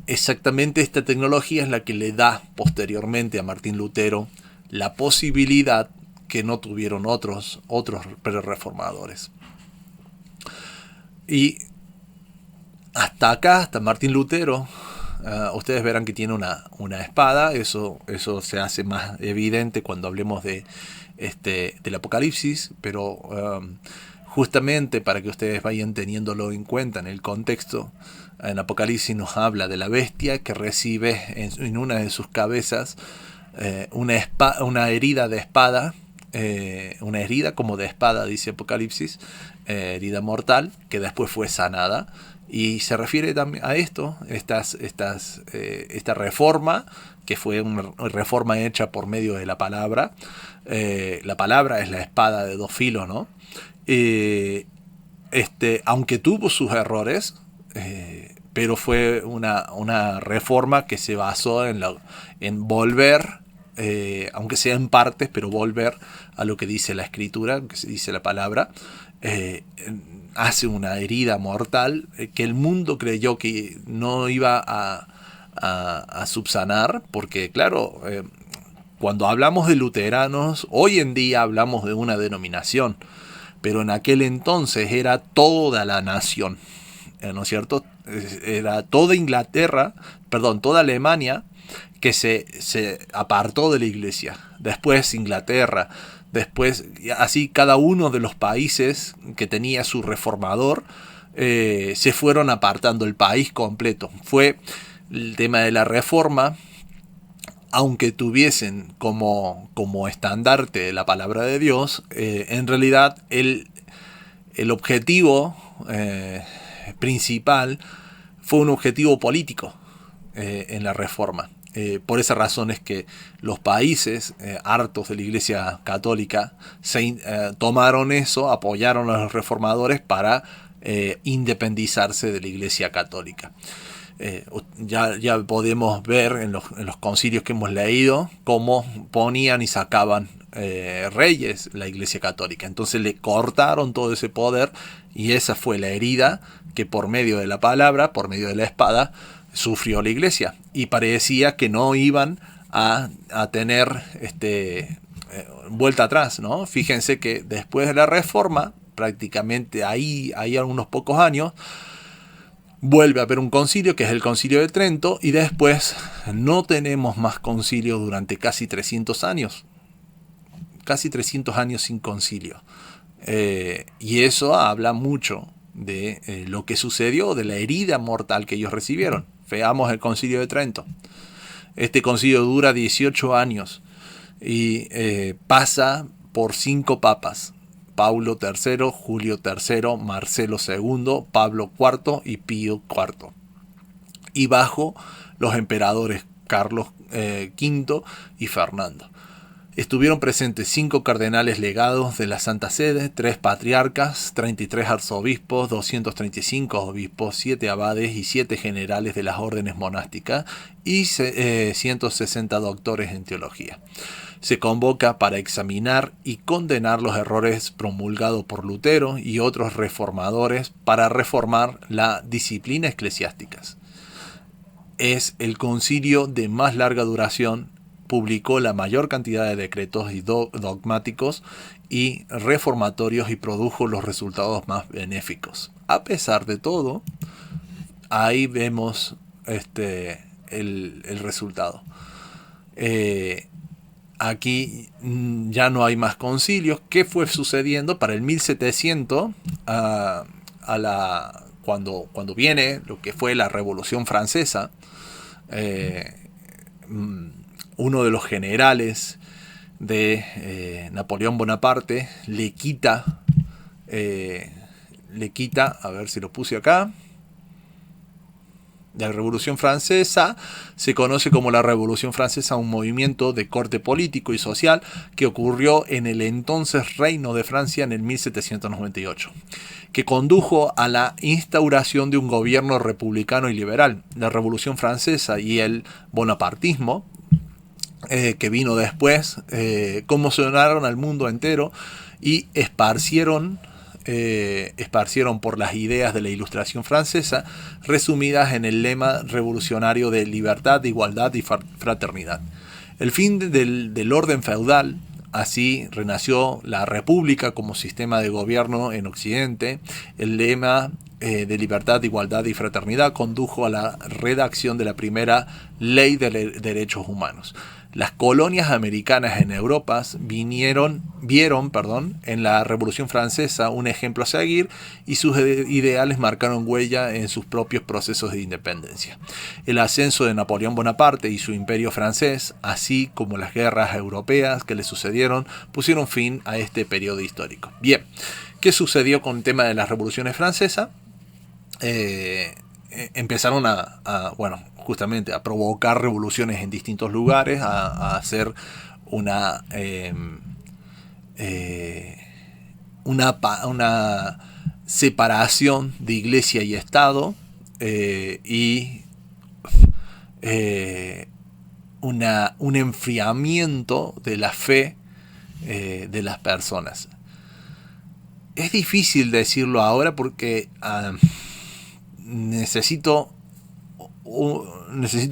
Exactamente esta tecnología es la que le da posteriormente a Martín Lutero la posibilidad que no tuvieron otros reformadores. Y hasta acá, hasta Martín Lutero, ustedes verán que tiene una espada. Eso se hace más evidente cuando hablemos del Apocalipsis, pero justamente para que ustedes vayan teniéndolo en cuenta en el contexto, en Apocalipsis nos habla de la bestia que recibe en una de sus cabezas una herida de espada, una herida como de espada, dice Apocalipsis, herida mortal, que después fue sanada. Y se refiere también a esto, esta reforma, que fue una reforma hecha por medio de la palabra. La palabra es la espada de 2 filos, ¿no? Aunque tuvo sus errores, pero fue una reforma que se basó en volver, aunque sea en partes, pero volver a lo que dice la escritura, que se dice la palabra. Hace una herida mortal que el mundo creyó que no iba a subsanar, porque claro, cuando hablamos de luteranos, hoy en día hablamos de una denominación, pero en aquel entonces era toda la nación, ¿no es cierto? Era toda toda Alemania que se apartó de la iglesia. Después Inglaterra, después así cada uno de los países que tenía su reformador se fueron apartando, el país completo. Fue el tema de la reforma, aunque tuviesen como estandarte la palabra de Dios, en realidad el objetivo principal fue un objetivo político en la reforma. Por esa razón es que los países hartos de la Iglesia Católica tomaron eso, apoyaron a los reformadores para independizarse de la Iglesia Católica. Ya podemos ver en los concilios que hemos leído cómo ponían y sacaban reyes la Iglesia Católica. Entonces le cortaron todo ese poder y esa fue la herida que por medio de la palabra, por medio de la espada, sufrió la Iglesia. Y parecía que no iban a tener vuelta atrás, ¿no? Fíjense que después de la Reforma, prácticamente ahí hay unos pocos años, vuelve a haber un concilio, que es el Concilio de Trento, y después no tenemos más concilio durante casi 300 años. Casi 300 años sin concilio. Y eso habla mucho de lo que sucedió, de la herida mortal que ellos recibieron. Veamos el Concilio de Trento. Este concilio dura 18 años y pasa por 5 papas. Paulo III, Julio III, Marcelo II, Pablo IV y Pío IV. Y bajo los emperadores Carlos V y Fernando. Estuvieron presentes 5 cardenales legados de la Santa Sede, 3 patriarcas, 33 arzobispos, 235 obispos, 7 abades y 7 generales de las órdenes monásticas y 160 doctores en teología. Se convoca para examinar y condenar los errores promulgados por Lutero y otros reformadores para reformar la disciplina eclesiástica. Es el concilio de más larga duración. Publicó la mayor cantidad de decretos y dogmáticos y reformatorios y produjo los resultados más benéficos. a pesar de todo, ahí vemos el resultado. Aquí ya no hay más concilios. ¿Qué fue sucediendo? Para el 1700, cuando viene lo que fue la Revolución Francesa, uno de los generales de Napoleón Bonaparte le quita, a ver si lo puse acá, la Revolución Francesa. Se conoce como la Revolución Francesa un movimiento de corte político y social que ocurrió en el entonces Reino de Francia en el 1798, que condujo a la instauración de un gobierno republicano y liberal. La Revolución Francesa y el bonapartismo, que vino después, conmocionaron al mundo entero y esparcieron por las ideas de la Ilustración francesa, resumidas en el lema revolucionario de libertad, igualdad y fraternidad. El fin del orden feudal. Así renació la República como sistema de gobierno en Occidente. El lema de libertad, igualdad y fraternidad condujo a la redacción de la primera ley de derechos humanos. Las colonias americanas en Europa vieron en la Revolución Francesa un ejemplo a seguir, y sus ideales marcaron huella en sus propios procesos de independencia. El ascenso de Napoleón Bonaparte y su imperio francés, así como las guerras europeas que le sucedieron, pusieron fin a este periodo histórico. Bien, ¿qué sucedió con el tema de las revoluciones francesas? Empezaron justamente a provocar revoluciones en distintos lugares, a hacer una separación de iglesia y Estado, y un enfriamiento de la fe de las personas. Es difícil decirlo ahora porque necesito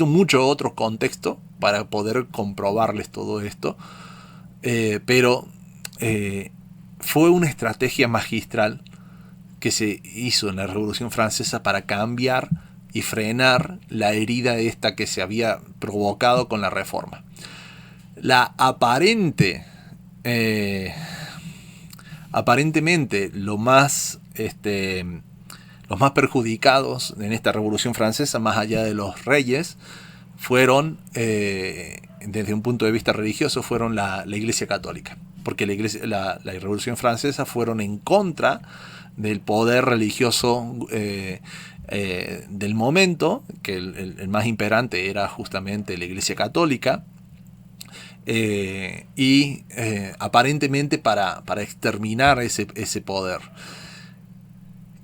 mucho otro contexto para poder comprobarles todo esto, pero fue una estrategia magistral que se hizo en la Revolución Francesa para cambiar y frenar la herida esta que se había provocado con la Reforma. Aparentemente los más perjudicados en esta Revolución Francesa, más allá de los reyes, fueron, desde un punto de vista religioso, fueron la Iglesia Católica, porque la Revolución Francesa fueron en contra del poder religioso del momento, que el más imperante era justamente la Iglesia Católica, y aparentemente para exterminar ese poder.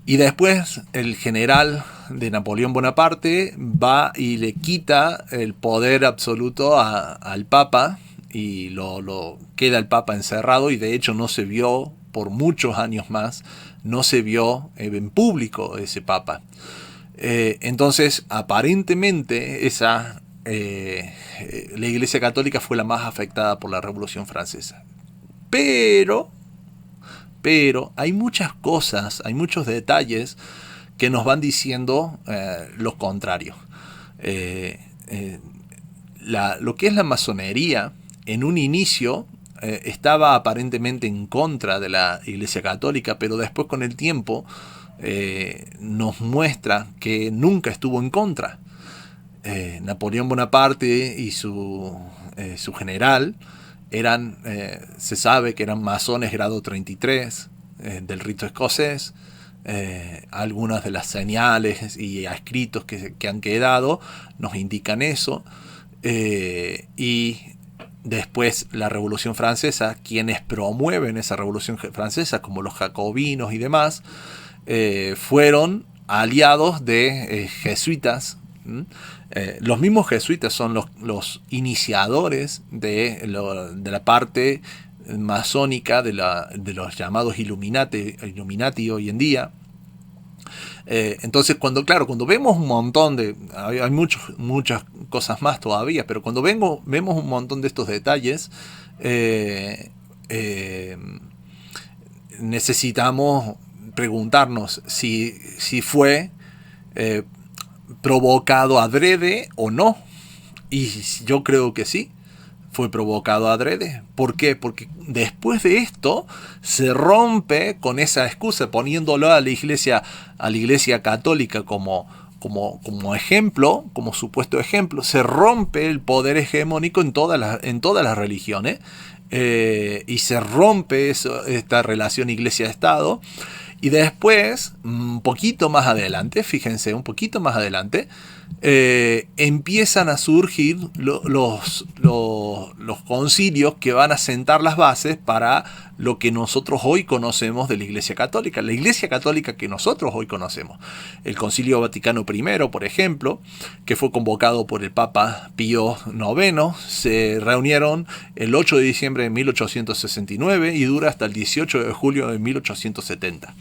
Y después el general de Napoleón Bonaparte va y le quita el poder absoluto al Papa, y queda el Papa encerrado, y de hecho no se vio por muchos años más, no se vio en público ese Papa. Entonces aparentemente la Iglesia Católica fue la más afectada por la Revolución Francesa. Pero hay muchas cosas, hay muchos detalles que nos van diciendo lo contrario. Lo que es la masonería, en un inicio estaba aparentemente en contra de la Iglesia Católica, pero después, con el tiempo, nos muestra que nunca estuvo en contra. Napoleón Bonaparte y su general se sabe que eran masones grado 33 del rito escocés. Algunas de las señales y escritos que han quedado nos indican eso. Y después la Revolución Francesa, quienes promueven esa Revolución Francesa, como los jacobinos y demás, fueron aliados de jesuitas. Los mismos jesuitas son los iniciadores de la parte masónica de los llamados Illuminati hoy en día. Entonces, cuando vemos un montón hay muchas cosas más todavía, pero cuando vemos un montón de estos detalles, necesitamos preguntarnos si fue provocado adrede o no. Y yo creo que sí, fue provocado adrede. ¿Por qué? Porque después de esto se rompe con esa excusa, poniéndolo a la iglesia católica como ejemplo, como supuesto ejemplo. Se rompe el poder hegemónico en todas las religiones, y se rompe esta relación iglesia-estado. Y después, un poquito más adelante, fíjense, un poquito más adelante, empiezan a surgir los concilios que van a sentar las bases para lo que nosotros hoy conocemos de la Iglesia Católica. La Iglesia Católica que nosotros hoy conocemos. El Concilio Vaticano I, por ejemplo, que fue convocado por el Papa Pío IX, se reunieron el 8 de diciembre de 1869 y dura hasta el 18 de julio de 1870.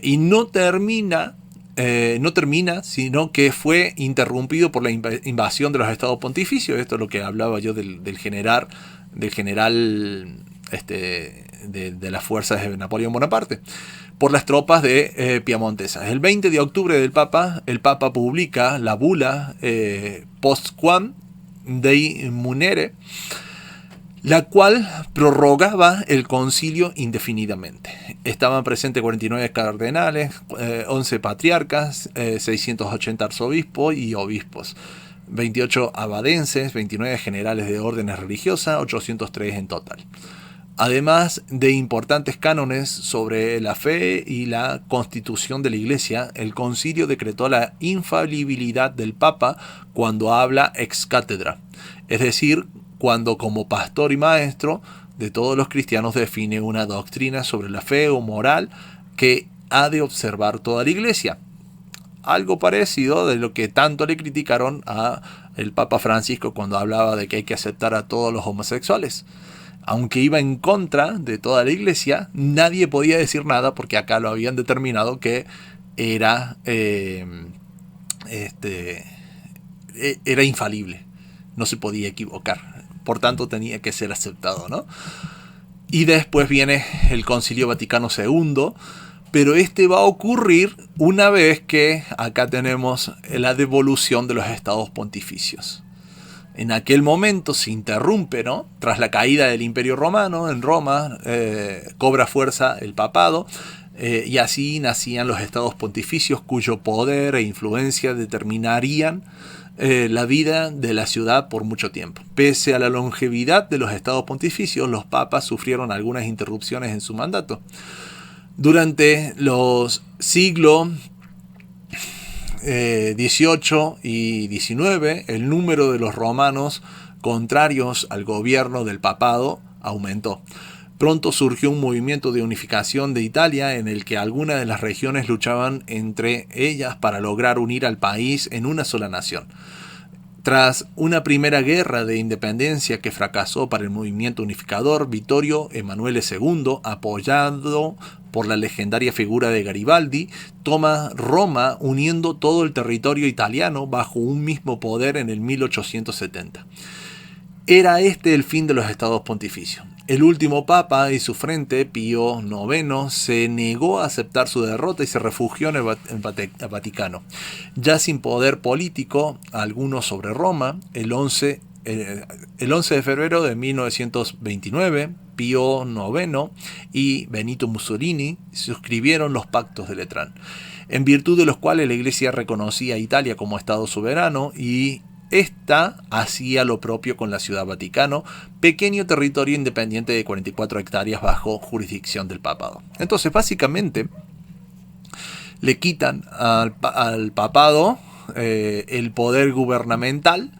Y no termina, sino que fue interrumpido por la invasión de los estados pontificios. Esto es lo que hablaba yo del general de las fuerzas de Napoleón Bonaparte, por las tropas de piamontesas. El 20 de octubre el Papa publica la bula Postquam Dei Munere, la cual prorrogaba el concilio indefinidamente. Estaban presentes 49 cardenales, 11 patriarcas, 680 arzobispos y obispos, 28 abadenses, 29 generales de órdenes religiosas, 803 en total. Además de importantes cánones sobre la fe y la constitución de la Iglesia, el concilio decretó la infalibilidad del Papa cuando habla ex cátedra, es decir, cuando como pastor y maestro de todos los cristianos define una doctrina sobre la fe o moral que ha de observar toda la Iglesia. Algo parecido de lo que tanto le criticaron a el Papa Francisco cuando hablaba de que hay que aceptar a todos los homosexuales. Aunque iba en contra de toda la Iglesia, nadie podía decir nada porque acá lo habían determinado que era infalible, no se podía equivocar, por tanto tenía que ser aceptado, ¿no? Y después viene el Concilio Vaticano II, pero este va a ocurrir una vez que acá tenemos la devolución de los estados pontificios. En aquel momento se interrumpe, ¿no? Tras la caída del Imperio Romano en Roma, cobra fuerza el papado, y así nacían los estados pontificios cuyo poder e influencia determinarían la vida de la ciudad por mucho tiempo. Pese a la longevidad de los estados pontificios, los papas sufrieron algunas interrupciones en su mandato. Durante los siglos XVIII y XIX, el número de los romanos contrarios al gobierno del papado aumentó. Pronto surgió un movimiento de unificación de Italia en el que algunas de las regiones luchaban entre ellas para lograr unir al país en una sola nación. Tras una primera guerra de independencia que fracasó para el movimiento unificador, Vittorio Emanuele II, apoyado por la legendaria figura de Garibaldi, toma Roma uniendo todo el territorio italiano bajo un mismo poder en el 1870. Era este el fin de los estados pontificios. El último papa y su frente, Pío IX, se negó a aceptar su derrota y se refugió en el Vaticano. Ya sin poder político alguno sobre Roma, el 11 de febrero de 1929, Pío IX y Benito Mussolini suscribieron los pactos de Letrán, en virtud de los cuales la Iglesia reconocía a Italia como Estado soberano y esta hacía lo propio con la Ciudad Vaticano, pequeño territorio independiente de 44 hectáreas bajo jurisdicción del papado. Entonces, básicamente, le quitan al papado el poder gubernamental,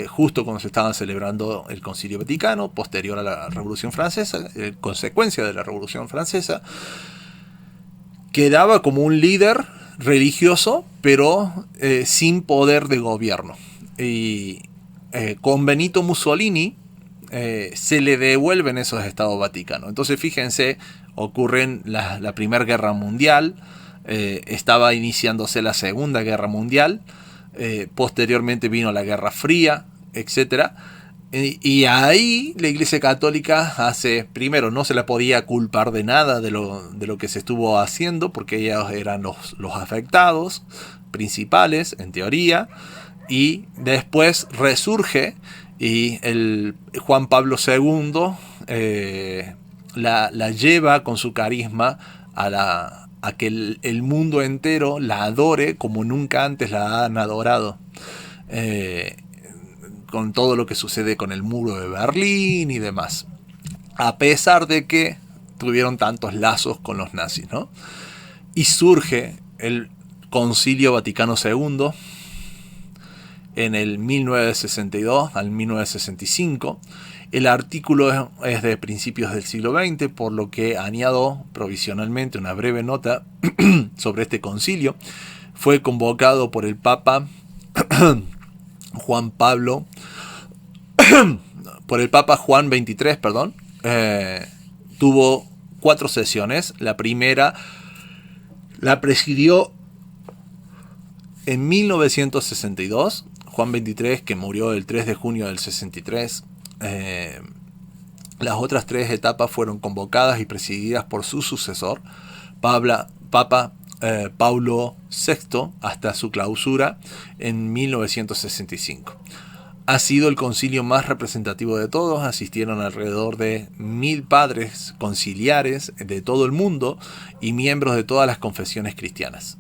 justo cuando se estaba celebrando el Concilio Vaticano, posterior a la Revolución Francesa, consecuencia de la Revolución Francesa, quedaba como un líder religioso, pero sin poder de gobierno. Y con Benito Mussolini se le devuelven esos estados vaticanos. Entonces fíjense, ocurre la Primera Guerra Mundial, estaba iniciándose la Segunda Guerra Mundial, posteriormente vino la Guerra Fría, etc. Y ahí la Iglesia Católica primero no se la podía culpar de nada de lo que se estuvo haciendo, porque ellos eran los afectados principales, en teoría, y después resurge y el Juan Pablo II la lleva con su carisma a que el mundo entero la adore como nunca antes la han adorado. Con todo lo que sucede con el muro de Berlín y demás. A pesar de que tuvieron tantos lazos con los nazis, ¿no? Y surge el Concilio Vaticano II en el 1962 al 1965. El artículo es de principios del siglo XX, por lo que añado provisionalmente una breve nota sobre este concilio. Fue convocado por el Papa Juan XXIII, perdón. Tuvo 4 sesiones. La primera la presidió en 1962 Juan XXIII, que murió el 3 de junio del 63. Las otras 3 etapas fueron convocadas y presididas por su sucesor, Papa Paulo VI, hasta su clausura en 1965. Ha sido el concilio más representativo de todos. Asistieron alrededor de 1000 padres conciliares de todo el mundo y miembros de todas las confesiones cristianas.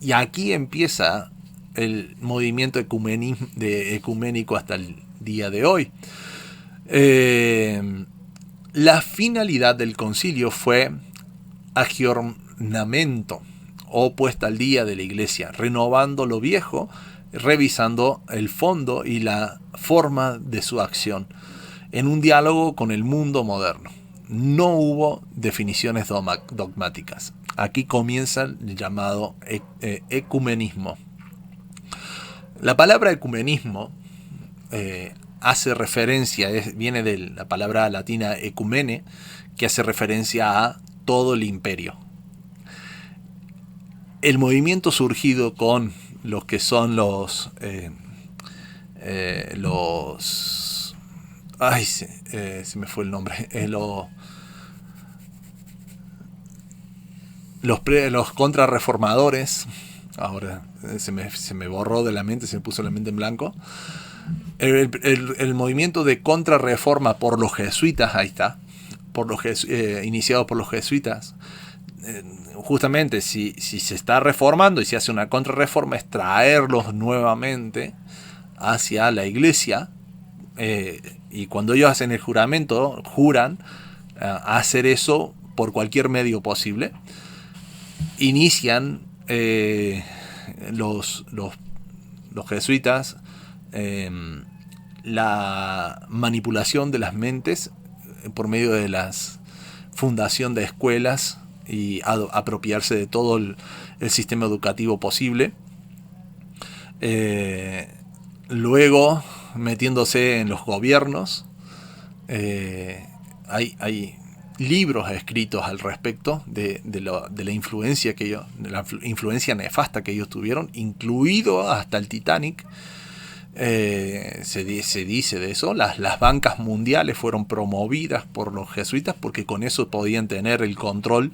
Y aquí empieza el movimiento ecuménico hasta el día de hoy. La finalidad del concilio fue aggiornamento o puesta al día de la iglesia, renovando lo viejo, revisando el fondo y la forma de su acción en un diálogo con el mundo moderno. No hubo definiciones dogmáticas. Aquí comienza el llamado ecumenismo. La palabra ecumenismo hace referencia, viene de la palabra latina ecumene, que hace referencia a todo el imperio. El movimiento surgido con los que son se me fue el nombre, los contrarreformadores. Ahora se me borró de la mente, se me puso la mente en blanco. El movimiento de contrarreforma por los jesuitas, ahí está, iniciado por los jesuitas. Justamente si se está reformando y se hace una contrarreforma, es traerlos nuevamente hacia la iglesia, y cuando ellos hacen el juramento, juran hacer eso por cualquier medio posible. Inician los jesuitas la manipulación de las mentes por medio de la fundación de escuelas y apropiarse de todo el sistema educativo posible. Luego, metiéndose en los gobiernos, hay libros escritos al respecto de la influencia la influencia nefasta que ellos tuvieron, incluido hasta el Titanic. Se dice de eso. Las bancas mundiales fueron promovidas por los jesuitas porque con eso podían tener el control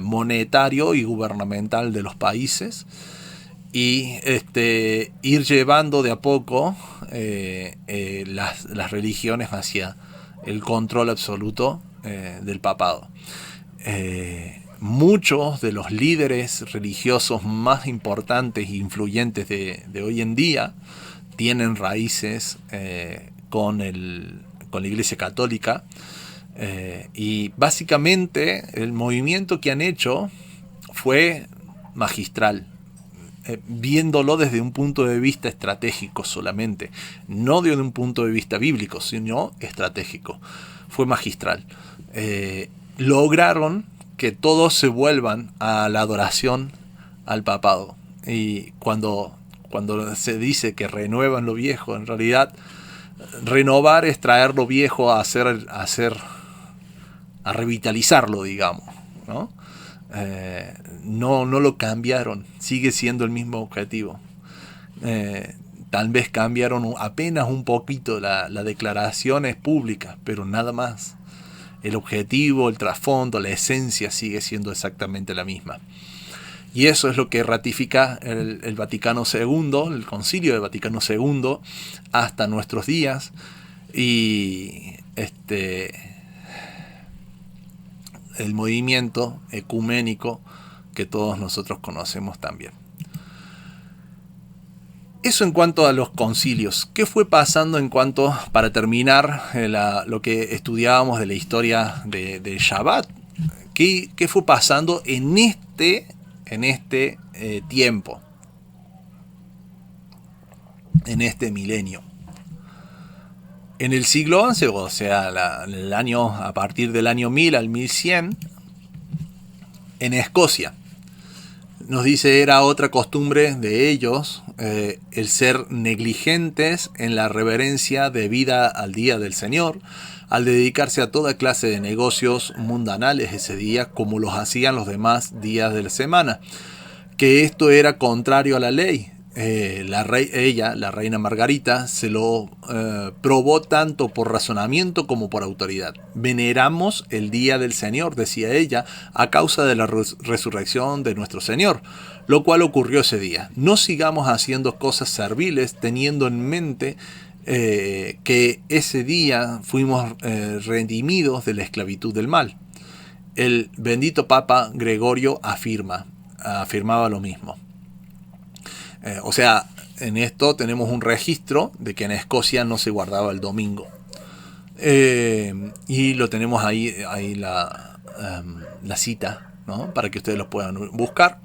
monetario y gubernamental de los países, y ir llevando de a poco las religiones hacia el control absoluto del papado. Muchos de los líderes religiosos más importantes e influyentes de hoy en día tienen raíces con la Iglesia Católica, y básicamente el movimiento que han hecho fue magistral, viéndolo desde un punto de vista estratégico solamente, no desde un punto de vista bíblico, sino estratégico. Fue magistral. Lograron que todos se vuelvan a la adoración al papado. Y cuando se dice que renuevan lo viejo, en realidad renovar es traer lo viejo a revitalizarlo, digamos, ¿no? No lo cambiaron, sigue siendo el mismo objetivo. Tal vez cambiaron apenas un poquito las declaraciones públicas, pero nada más. El objetivo, el trasfondo, la esencia sigue siendo exactamente la misma. Y eso es lo que ratifica el Vaticano II, el Concilio de Vaticano II, hasta nuestros días. Y el movimiento ecuménico que todos nosotros conocemos también. Eso en cuanto a los concilios. ¿Qué fue pasando en cuanto, para terminar, lo que estudiábamos de la historia de Shabbat? ¿Qué fue pasando en este tiempo? En este milenio. En el siglo XI, o sea, a partir del año 1000 al 1100, en Escocia. Nos dice, era otra costumbre de ellos el ser negligentes en la reverencia debida al día del Señor, al dedicarse a toda clase de negocios mundanales ese día, como los hacían los demás días de la semana. Que esto era contrario a la ley. La reina Margarita, se lo probó tanto por razonamiento como por autoridad. Veneramos el día del Señor, decía ella, a causa de la resurrección de nuestro Señor, lo cual ocurrió ese día. No sigamos haciendo cosas serviles teniendo en mente que ese día fuimos redimidos de la esclavitud del mal. El bendito Papa Gregorio afirmaba lo mismo. O sea, en esto tenemos un registro de que en Escocia no se guardaba el domingo. Y lo tenemos ahí la cita, ¿no? Para que ustedes lo puedan buscar.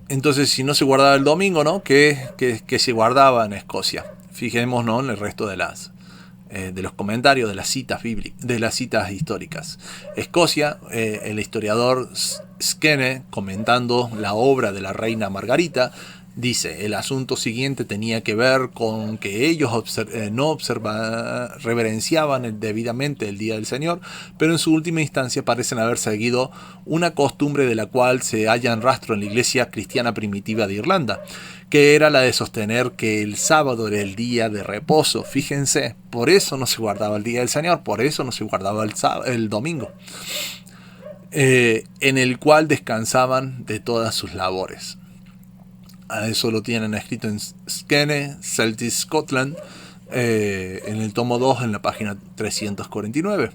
Entonces, si no se guardaba el domingo, ¿no? ¿Qué se guardaba en Escocia? Fijémonos, ¿no?, en el resto de los comentarios de las citas bíblicas, de las citas históricas. Escocia, el historiador Skene, comentando la obra de la reina Margarita, dice: el asunto siguiente tenía que ver con que ellos reverenciaban debidamente el día del Señor, pero en su última instancia parecen haber seguido una costumbre de la cual se hallan rastro en la iglesia cristiana primitiva de Irlanda, que era la de sostener que el sábado era el día de reposo. Fíjense, por eso no se guardaba el día del Señor, por eso no se guardaba el domingo, en el cual descansaban de todas sus labores. A eso lo tienen escrito en Skene, Celtic Scotland, en el tomo 2, en la página 349.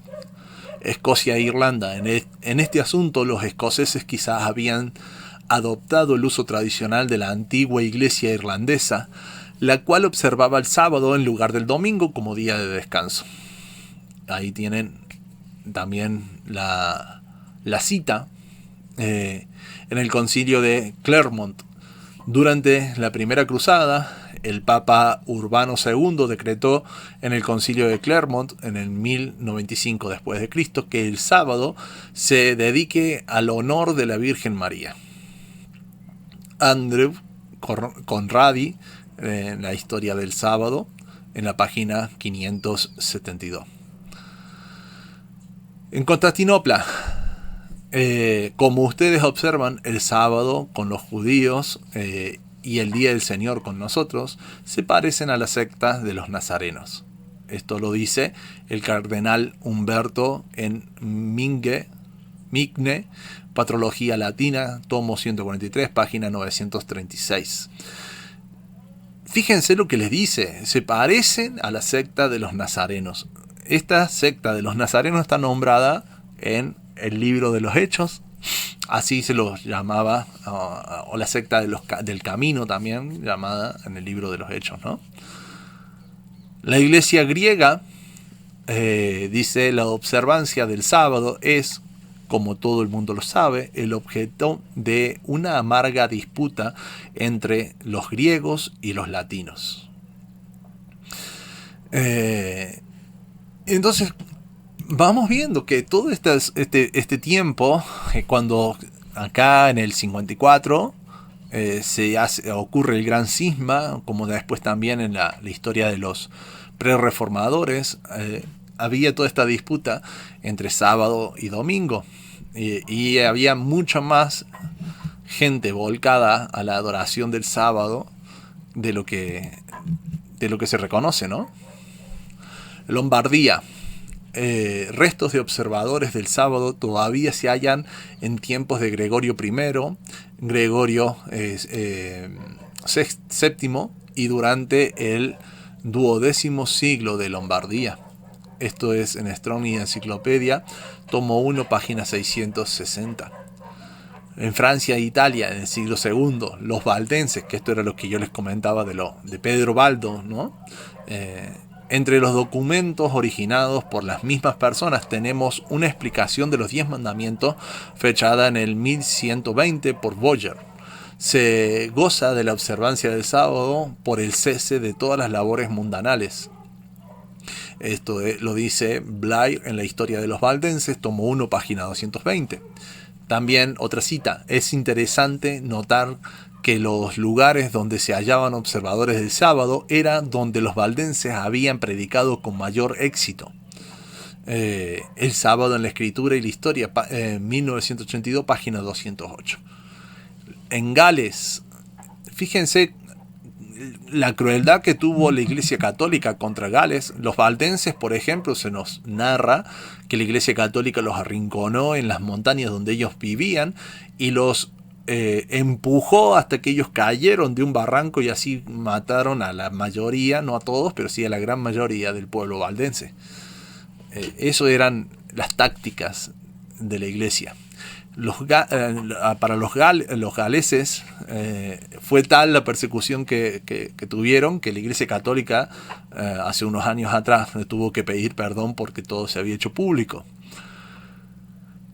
Escocia e Irlanda. En este asunto, los escoceses quizás habían adoptado el uso tradicional de la antigua iglesia irlandesa, la cual observaba el sábado en lugar del domingo como día de descanso. Ahí tienen también la cita en el concilio de Clermont. Durante la primera cruzada, el Papa Urbano II decretó en el concilio de Clermont, en el 1095 después de Cristo, que el sábado se dedique al honor de la Virgen María. Andrew Conradi, en la historia del sábado, en la página 572. En Constantinopla, como ustedes observan, el sábado con los judíos y el día del Señor con nosotros se parecen a la secta de los nazarenos. Esto lo dice el cardenal Humberto en Migne, Patrología Latina, tomo 143, página 936. Fíjense lo que les dice: se parecen a la secta de los nazarenos. Esta secta de los nazarenos está nombrada en el libro de los Hechos, así se los llamaba, o la secta del Camino también, llamada en el libro de los Hechos, ¿no? La iglesia griega dice: la observancia del sábado es, como todo el mundo lo sabe, el objeto de una amarga disputa entre los griegos y los latinos. Entonces, vamos viendo que todo este tiempo, cuando acá en el 54 ocurre el gran cisma, como después también en la historia de los prerreformadores, había toda esta disputa entre sábado y domingo, y había mucha más gente volcada a la adoración del sábado de lo que se reconoce, ¿no? Lombardía. Restos de observadores del sábado todavía se hallan en tiempos de Gregorio I, Gregorio VII y durante el 12º siglo de Lombardía. Esto es en Strong y Enciclopedia, tomo 1, página 660. En Francia e Italia, en el siglo II, los valdenses, que esto era lo que yo les comentaba de Pedro Baldo, ¿no? Entre los documentos originados por las mismas personas tenemos una explicación de los 10 mandamientos fechada en el 1120 por Boyer. Se goza de la observancia del sábado por el cese de todas las labores mundanales. Esto lo dice Blair en la Historia de los Valdenses, tomo 1, página 220. También otra cita, es interesante notar que los lugares donde se hallaban observadores del sábado era donde los valdenses habían predicado con mayor éxito. El sábado en la escritura y la historia, 1982, página 208. En Gales, fíjense la crueldad que tuvo la Iglesia Católica contra Gales. Los valdenses, por ejemplo, se nos narra que la Iglesia Católica los arrinconó en las montañas donde ellos vivían y los empujó hasta que ellos cayeron de un barranco y así mataron a la mayoría, no a todos, pero sí a la gran mayoría del pueblo valdense. Eso eran las tácticas de la iglesia. Para los galeses fue tal la persecución que tuvieron que la Iglesia Católica hace unos años atrás tuvo que pedir perdón porque todo se había hecho público.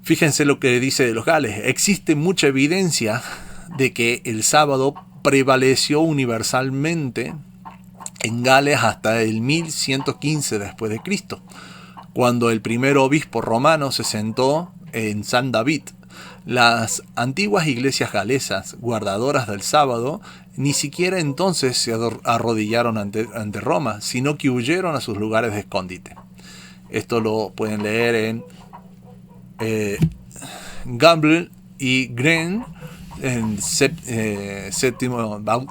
Fíjense lo que dice de los gales. Existe mucha evidencia de que el sábado prevaleció universalmente en Gales hasta el 1115 después de Cristo, cuando el primer obispo romano se sentó en San David. Las antiguas iglesias galesas, guardadoras del sábado, ni siquiera entonces se arrodillaron ante Roma, sino que huyeron a sus lugares de escondite. Esto lo pueden leer en Gamble y Gren, en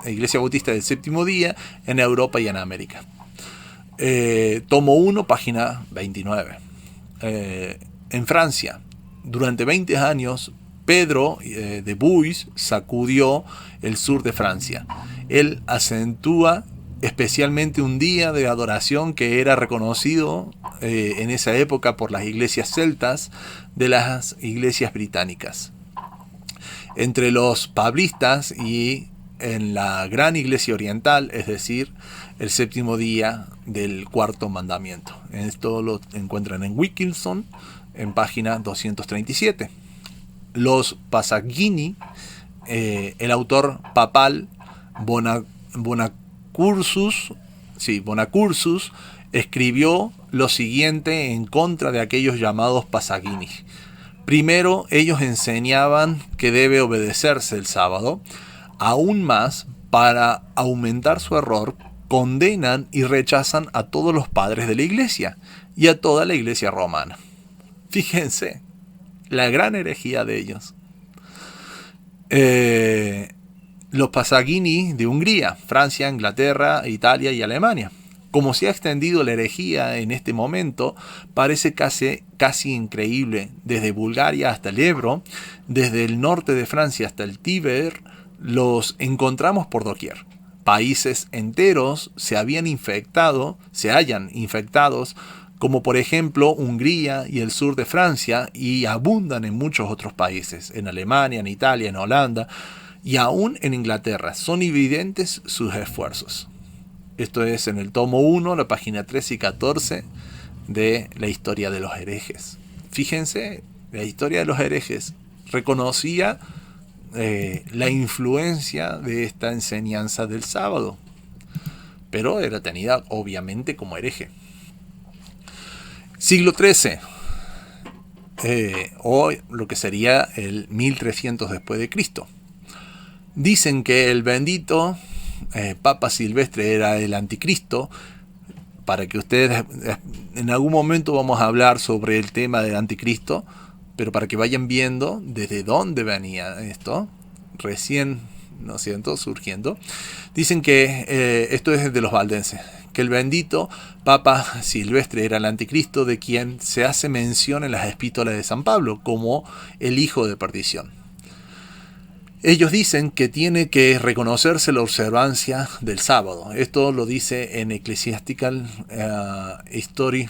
Iglesia Bautista del Séptimo Día, en Europa y en América. Tomo 1, página 29. En Francia, durante 20 años, Pedro de Buis sacudió el sur de Francia. Él acentúa especialmente un día de adoración que era reconocido en esa época por las iglesias celtas de las iglesias británicas. Entre los pablistas y en la gran iglesia oriental, es decir, el séptimo día del cuarto mandamiento. Esto lo encuentran en Wilkinson, en página 237. Los Pasagini, el autor papal Bonacursus, escribió lo siguiente en contra de aquellos llamados Pasagini. Primero, ellos enseñaban que debe obedecerse el sábado. Aún más, para aumentar su error, condenan y rechazan a todos los padres de la iglesia y a toda la iglesia romana. Fíjense, la gran herejía de ellos. Los Pasagini de Hungría, Francia, Inglaterra, Italia y Alemania. Como se ha extendido la herejía en este momento, parece casi increíble. Desde Bulgaria hasta el Ebro, desde el norte de Francia hasta el Tíber, los encontramos por doquier. Países enteros se hallan infectados, como por ejemplo Hungría y el sur de Francia, y abundan en muchos otros países, en Alemania, en Italia, en Holanda, y aún en Inglaterra. Son evidentes sus esfuerzos. Esto es en el tomo 1, la página 13 y 14 de la historia de los herejes. Fíjense, la historia de los herejes reconocía la influencia de esta enseñanza del sábado, pero era tenida obviamente como hereje. Siglo XIII, o lo que sería el 1300 después de Cristo. Dicen que el bendito Papa Silvestre era el anticristo. Para que ustedes, en algún momento vamos a hablar sobre el tema del anticristo, pero para que vayan viendo desde dónde venía esto. Recién ¿no es cierto?, surgiendo, dicen que esto es de los valdenses, que el bendito Papa Silvestre era el anticristo de quien se hace mención en las epístolas de San Pablo como el hijo de perdición. Ellos dicen que tiene que reconocerse la observancia del sábado. Esto lo dice en Ecclesiastical History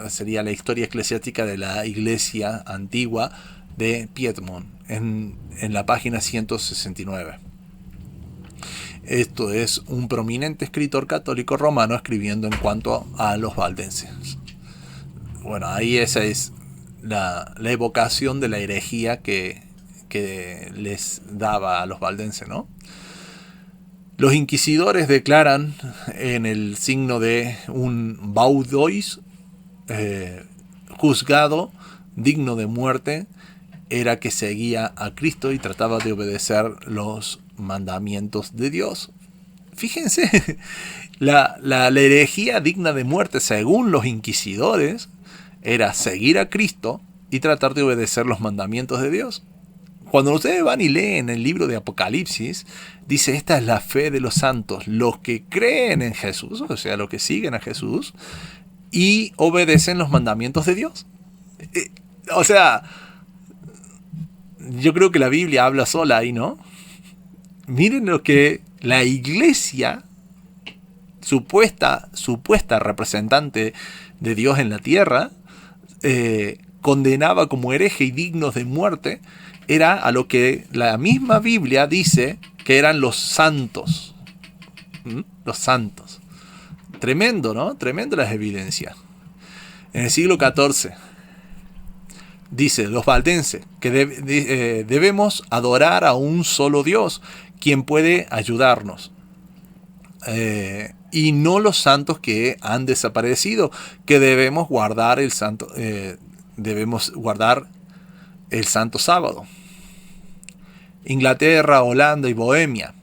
sería la historia eclesiástica de la iglesia antigua de Piedmont, en la página 169. Esto es un prominente escritor católico romano escribiendo en cuanto a los valdenses. Bueno, ahí esa es la evocación de la herejía que les daba a los valdenses, ¿no? Los inquisidores declaran en el signo de un baudois, juzgado, digno de muerte, era que seguía a Cristo y trataba de obedecer los mandamientos de Dios. Fíjense, la herejía digna de muerte, según los inquisidores, era seguir a Cristo y tratar de obedecer los mandamientos de Dios. Cuando ustedes van y leen el libro de Apocalipsis, dice: esta es la fe de los santos, los que creen en Jesús, o sea, los que siguen a Jesús y obedecen los mandamientos de Dios. O sea, yo creo que la Biblia habla sola ahí, ¿no? Miren lo que la iglesia, supuesta representante de Dios en la tierra, condenaba como hereje y dignos de muerte, era a lo que la misma Biblia dice que eran los santos. Los santos. Tremendo, ¿no? Tremendo las evidencias. En el siglo XIV, dice los valdenses que debemos adorar a un solo Dios, quien puede ayudarnos. Y no los santos que han desaparecido, que debemos guardar el santo sábado. Inglaterra, Holanda y Bohemia.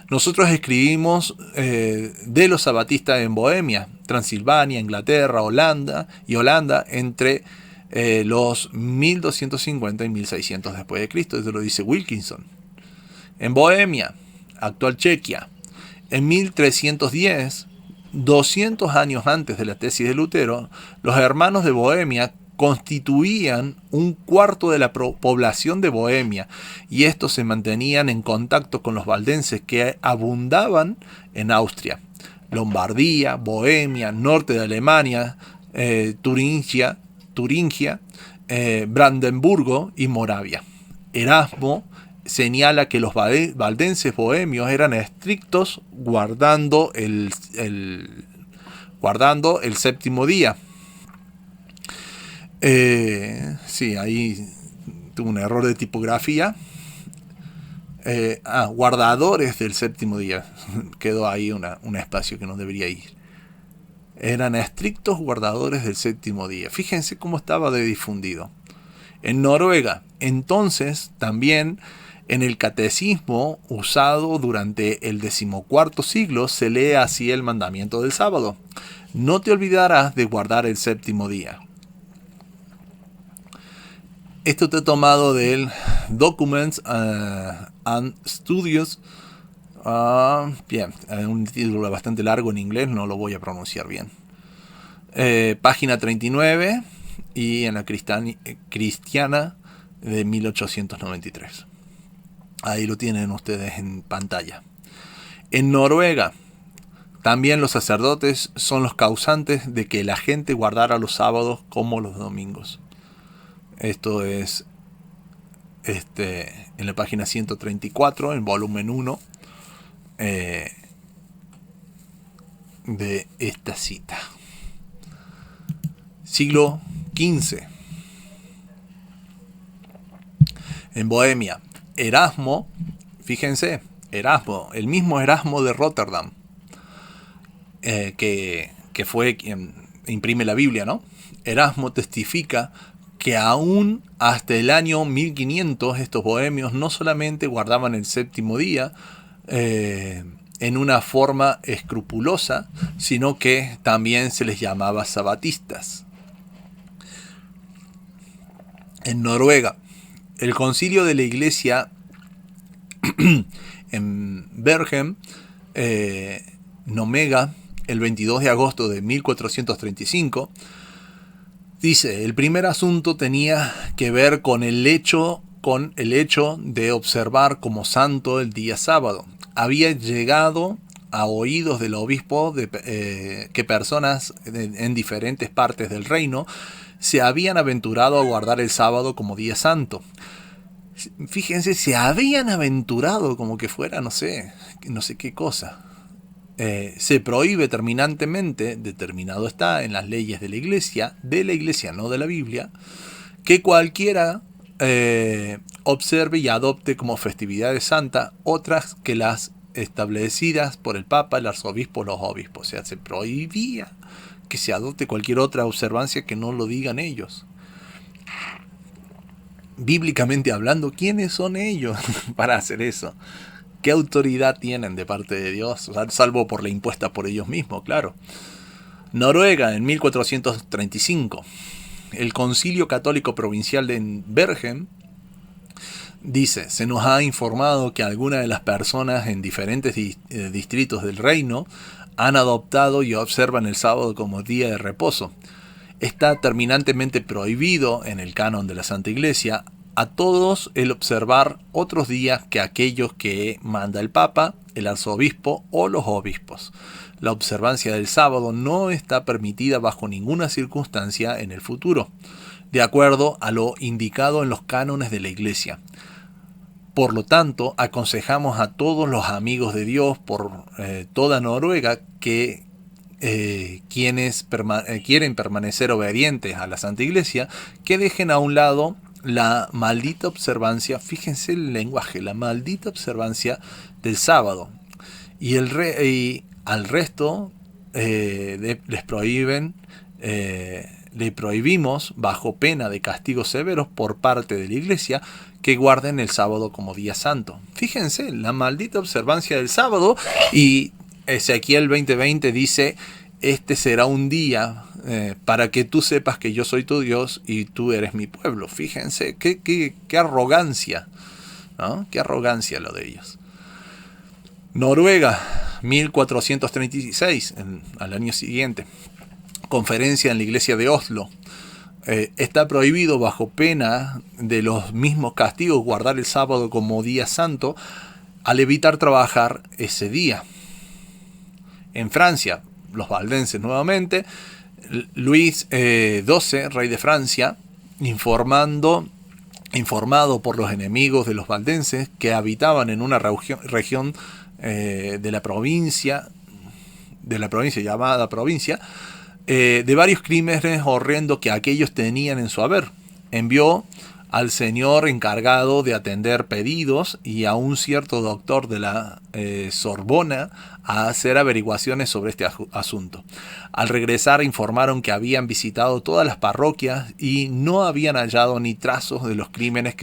Nosotros escribimos de los sabatistas en Bohemia, Transilvania, Inglaterra, Holanda entre los 1250 y 1600 después de Cristo. Eso lo dice Wilkinson. En Bohemia, actual Chequia, en 1310, 200 años antes de la tesis de Lutero, los hermanos de Bohemia constituían un cuarto de la población de Bohemia, y estos se mantenían en contacto con los valdenses que abundaban en Austria, Lombardía, Bohemia, norte de Alemania, Turingia, Brandenburgo y Moravia. Erasmo señala que los valdenses bohemios eran estrictos guardando el séptimo día. Sí, ahí tuve un error de tipografía. Guardadores del séptimo día. Quedó ahí un espacio que no debería ir. Eran estrictos guardadores del séptimo día. Fíjense cómo estaba de difundido. En Noruega, entonces, también en el catecismo usado durante el 14 siglo, se lee así el mandamiento del sábado: no te olvidarás de guardar el séptimo día. Esto está tomado del Documents and Studies. Bien, un título bastante largo en inglés, no lo voy a pronunciar bien. Página 39 y en la Cristiana de 1893. Ahí lo tienen ustedes en pantalla. En Noruega, también los sacerdotes son los causantes de que la gente guardara los sábados como los domingos. Esto es en la página 134, en volumen 1, de esta cita. Siglo XV. En Bohemia, Erasmo, fíjense, Erasmo, el mismo Erasmo de Rotterdam, que fue quien imprime la Biblia, ¿no? Erasmo testifica que aún hasta el año 1500 estos bohemios no solamente guardaban el séptimo día en una forma escrupulosa, sino que también se les llamaba sabatistas. En Noruega, el concilio de la iglesia en Bergen, Nomega, el 22 de agosto de 1435, dice: el primer asunto tenía que ver con el hecho de observar como santo el día sábado. Había llegado a oídos del obispo que personas en diferentes partes del reino se habían aventurado a guardar el sábado como día santo. Fíjense, se habían aventurado como que fuera, no sé qué cosa. Se prohíbe terminantemente, determinado está en las leyes de la iglesia, no de la Biblia, que cualquiera observe y adopte como festividades santas otras que las establecidas por el Papa, el arzobispo, los obispos. O sea, se prohibía que se adopte cualquier otra observancia que no lo digan ellos. Bíblicamente hablando, ¿quiénes son ellos para hacer eso? ¿Qué autoridad tienen de parte de Dios? Salvo por la impuesta por ellos mismos, claro. Noruega, en 1435. El Concilio Católico Provincial de Bergen dice: se nos ha informado que algunas de las personas en diferentes distritos del reino han adoptado y observan el sábado como día de reposo. Está terminantemente prohibido en el canon de la Santa Iglesia a todos el observar otros días que aquellos que manda el Papa, el arzobispo o los obispos. La observancia del sábado no está permitida bajo ninguna circunstancia en el futuro, de acuerdo a lo indicado en los cánones de la Iglesia. Por lo tanto, aconsejamos a todos los amigos de Dios por toda Noruega que quienes quieren permanecer obedientes a la Santa Iglesia, que dejen a un lado la maldita observancia, fíjense el lenguaje, la maldita observancia del sábado. Y al resto les prohibimos, bajo pena de castigos severos por parte de la Iglesia, que guarden el sábado como día santo. Fíjense, la maldita observancia del sábado. Y Ezequiel 20:20 dice: este será un día para que tú sepas que yo soy tu Dios y tú eres mi pueblo. Fíjense, qué arrogancia, ¿no? Qué arrogancia lo de ellos. Noruega, 1436, al año siguiente. Conferencia en la iglesia de Oslo. Está prohibido bajo pena de los mismos castigos guardar el sábado como día santo al evitar trabajar ese día. En Francia, los valdenses nuevamente, Luis XII, rey de Francia, informado por los enemigos de los valdenses que habitaban en una región de la provincia llamada provincia, de varios crímenes horrendos que aquellos tenían en su haber. Envió al señor encargado de atender pedidos y a un cierto doctor de la Sorbona a hacer averiguaciones sobre este asunto. Al regresar informaron que habían visitado todas las parroquias y no habían hallado ni trazos de los crímenes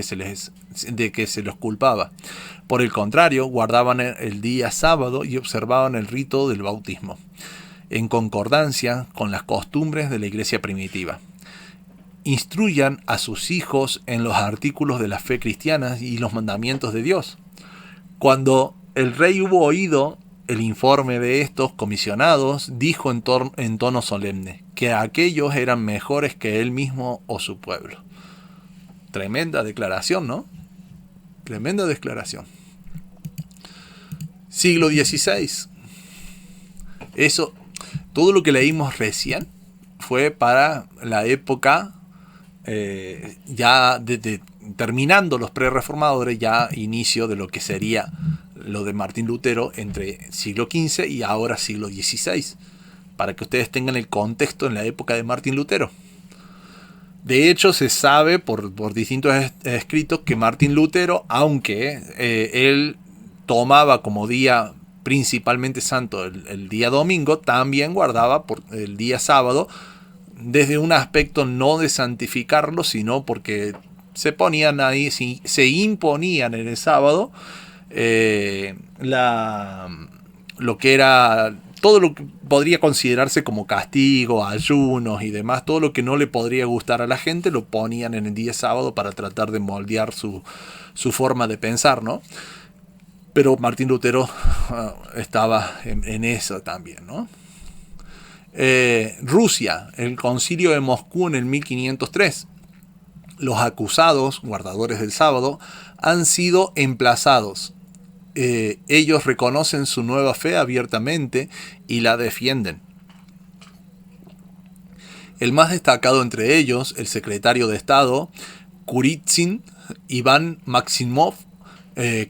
de que se los culpaba. Por el contrario, guardaban el día sábado y observaban el rito del bautismo, en concordancia con las costumbres de la iglesia primitiva. Instruyan a sus hijos en los artículos de la fe cristiana y los mandamientos de Dios. Cuando el rey hubo oído el informe de estos comisionados, dijo en tono solemne que aquellos eran mejores que él mismo o su pueblo. Tremenda declaración, ¿no? Tremenda declaración. Siglo XVI. Todo lo que leímos recién fue para la época ya terminando los prerreformadores, ya inicio de lo que sería lo de Martín Lutero entre siglo XV y ahora siglo XVI, para que ustedes tengan el contexto en la época de Martín Lutero. De hecho, se sabe por distintos escritos que Martín Lutero, aunque él tomaba como día principalmente santo el día domingo, también guardaba por el día sábado, desde un aspecto no de santificarlo, sino porque se ponían ahí, se imponían en el sábado lo que era todo lo que podría considerarse como castigo, ayunos y demás, todo lo que no le podría gustar a la gente lo ponían en el día sábado para tratar de moldear su forma de pensar, ¿no? Pero Martín Lutero estaba en eso también, ¿no? Rusia, el concilio de Moscú en el 1503. Los acusados, guardadores del sábado, han sido emplazados. Ellos reconocen su nueva fe abiertamente y la defienden. El más destacado entre ellos, el secretario de Estado, Kurizin, Iván Maximov,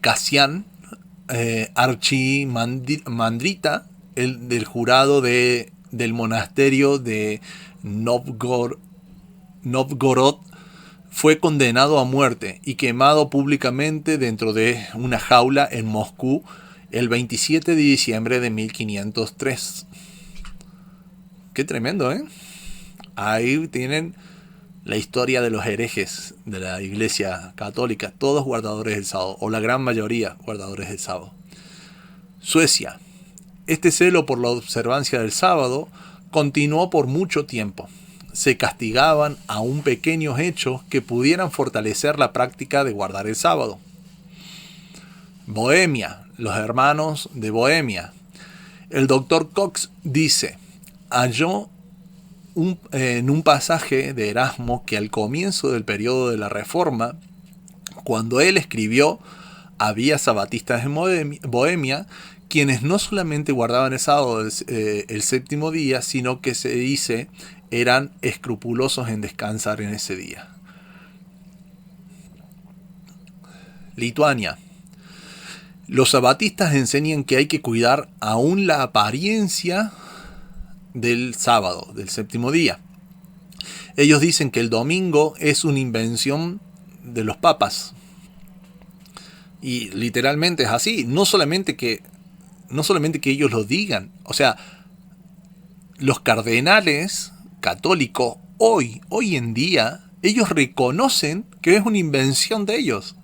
Kasian, Archimandrita, el del jurado del monasterio de Novgorod, fue condenado a muerte y quemado públicamente dentro de una jaula en Moscú el 27 de diciembre de 1503. Qué tremendo, ¿eh? Ahí tienen la historia de los herejes de la Iglesia Católica, todos guardadores del sábado, o la gran mayoría guardadores del sábado. Suecia. Este celo por la observancia del sábado continuó por mucho tiempo. Se castigaban aún pequeños hechos que pudieran fortalecer la práctica de guardar el sábado. Bohemia, los hermanos de Bohemia. El doctor Cox dice, halló en un pasaje de Erasmo que al comienzo del periodo de la Reforma, cuando él escribió, había sabatistas en Bohemia quienes no solamente guardaban el sábado el séptimo día, sino que se dice eran escrupulosos en descansar en ese día. Lituania. Los sabatistas enseñan que hay que cuidar aún la apariencia del sábado, del séptimo día. Ellos dicen que el domingo es una invención de los papas. Y literalmente es así. No solamente que ellos lo digan. O sea, los cardenales católicos hoy en día, ellos reconocen que es una invención de ellos.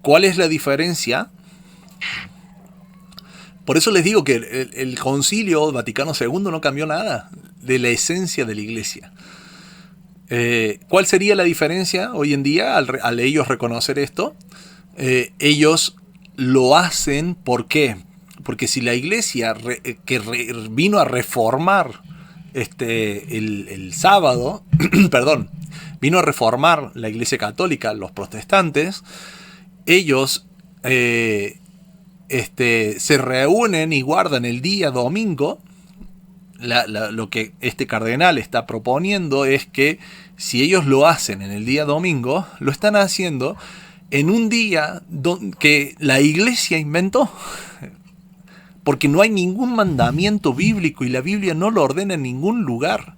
¿Cuál es la diferencia? Por eso les digo que el Concilio Vaticano II no cambió nada de la esencia de la Iglesia. ¿Cuál sería la diferencia hoy en día al ellos reconocer esto? Ellos lo hacen, ¿por qué? Porque si la Iglesia vino a reformar el sábado, perdón, vino a reformar la Iglesia Católica, los protestantes, ellos se reúnen y guardan el día domingo. Lo que este cardenal está proponiendo es que si ellos lo hacen en el día domingo, lo están haciendo en un día que la Iglesia inventó. Porque no hay ningún mandamiento bíblico y la Biblia no lo ordena en ningún lugar.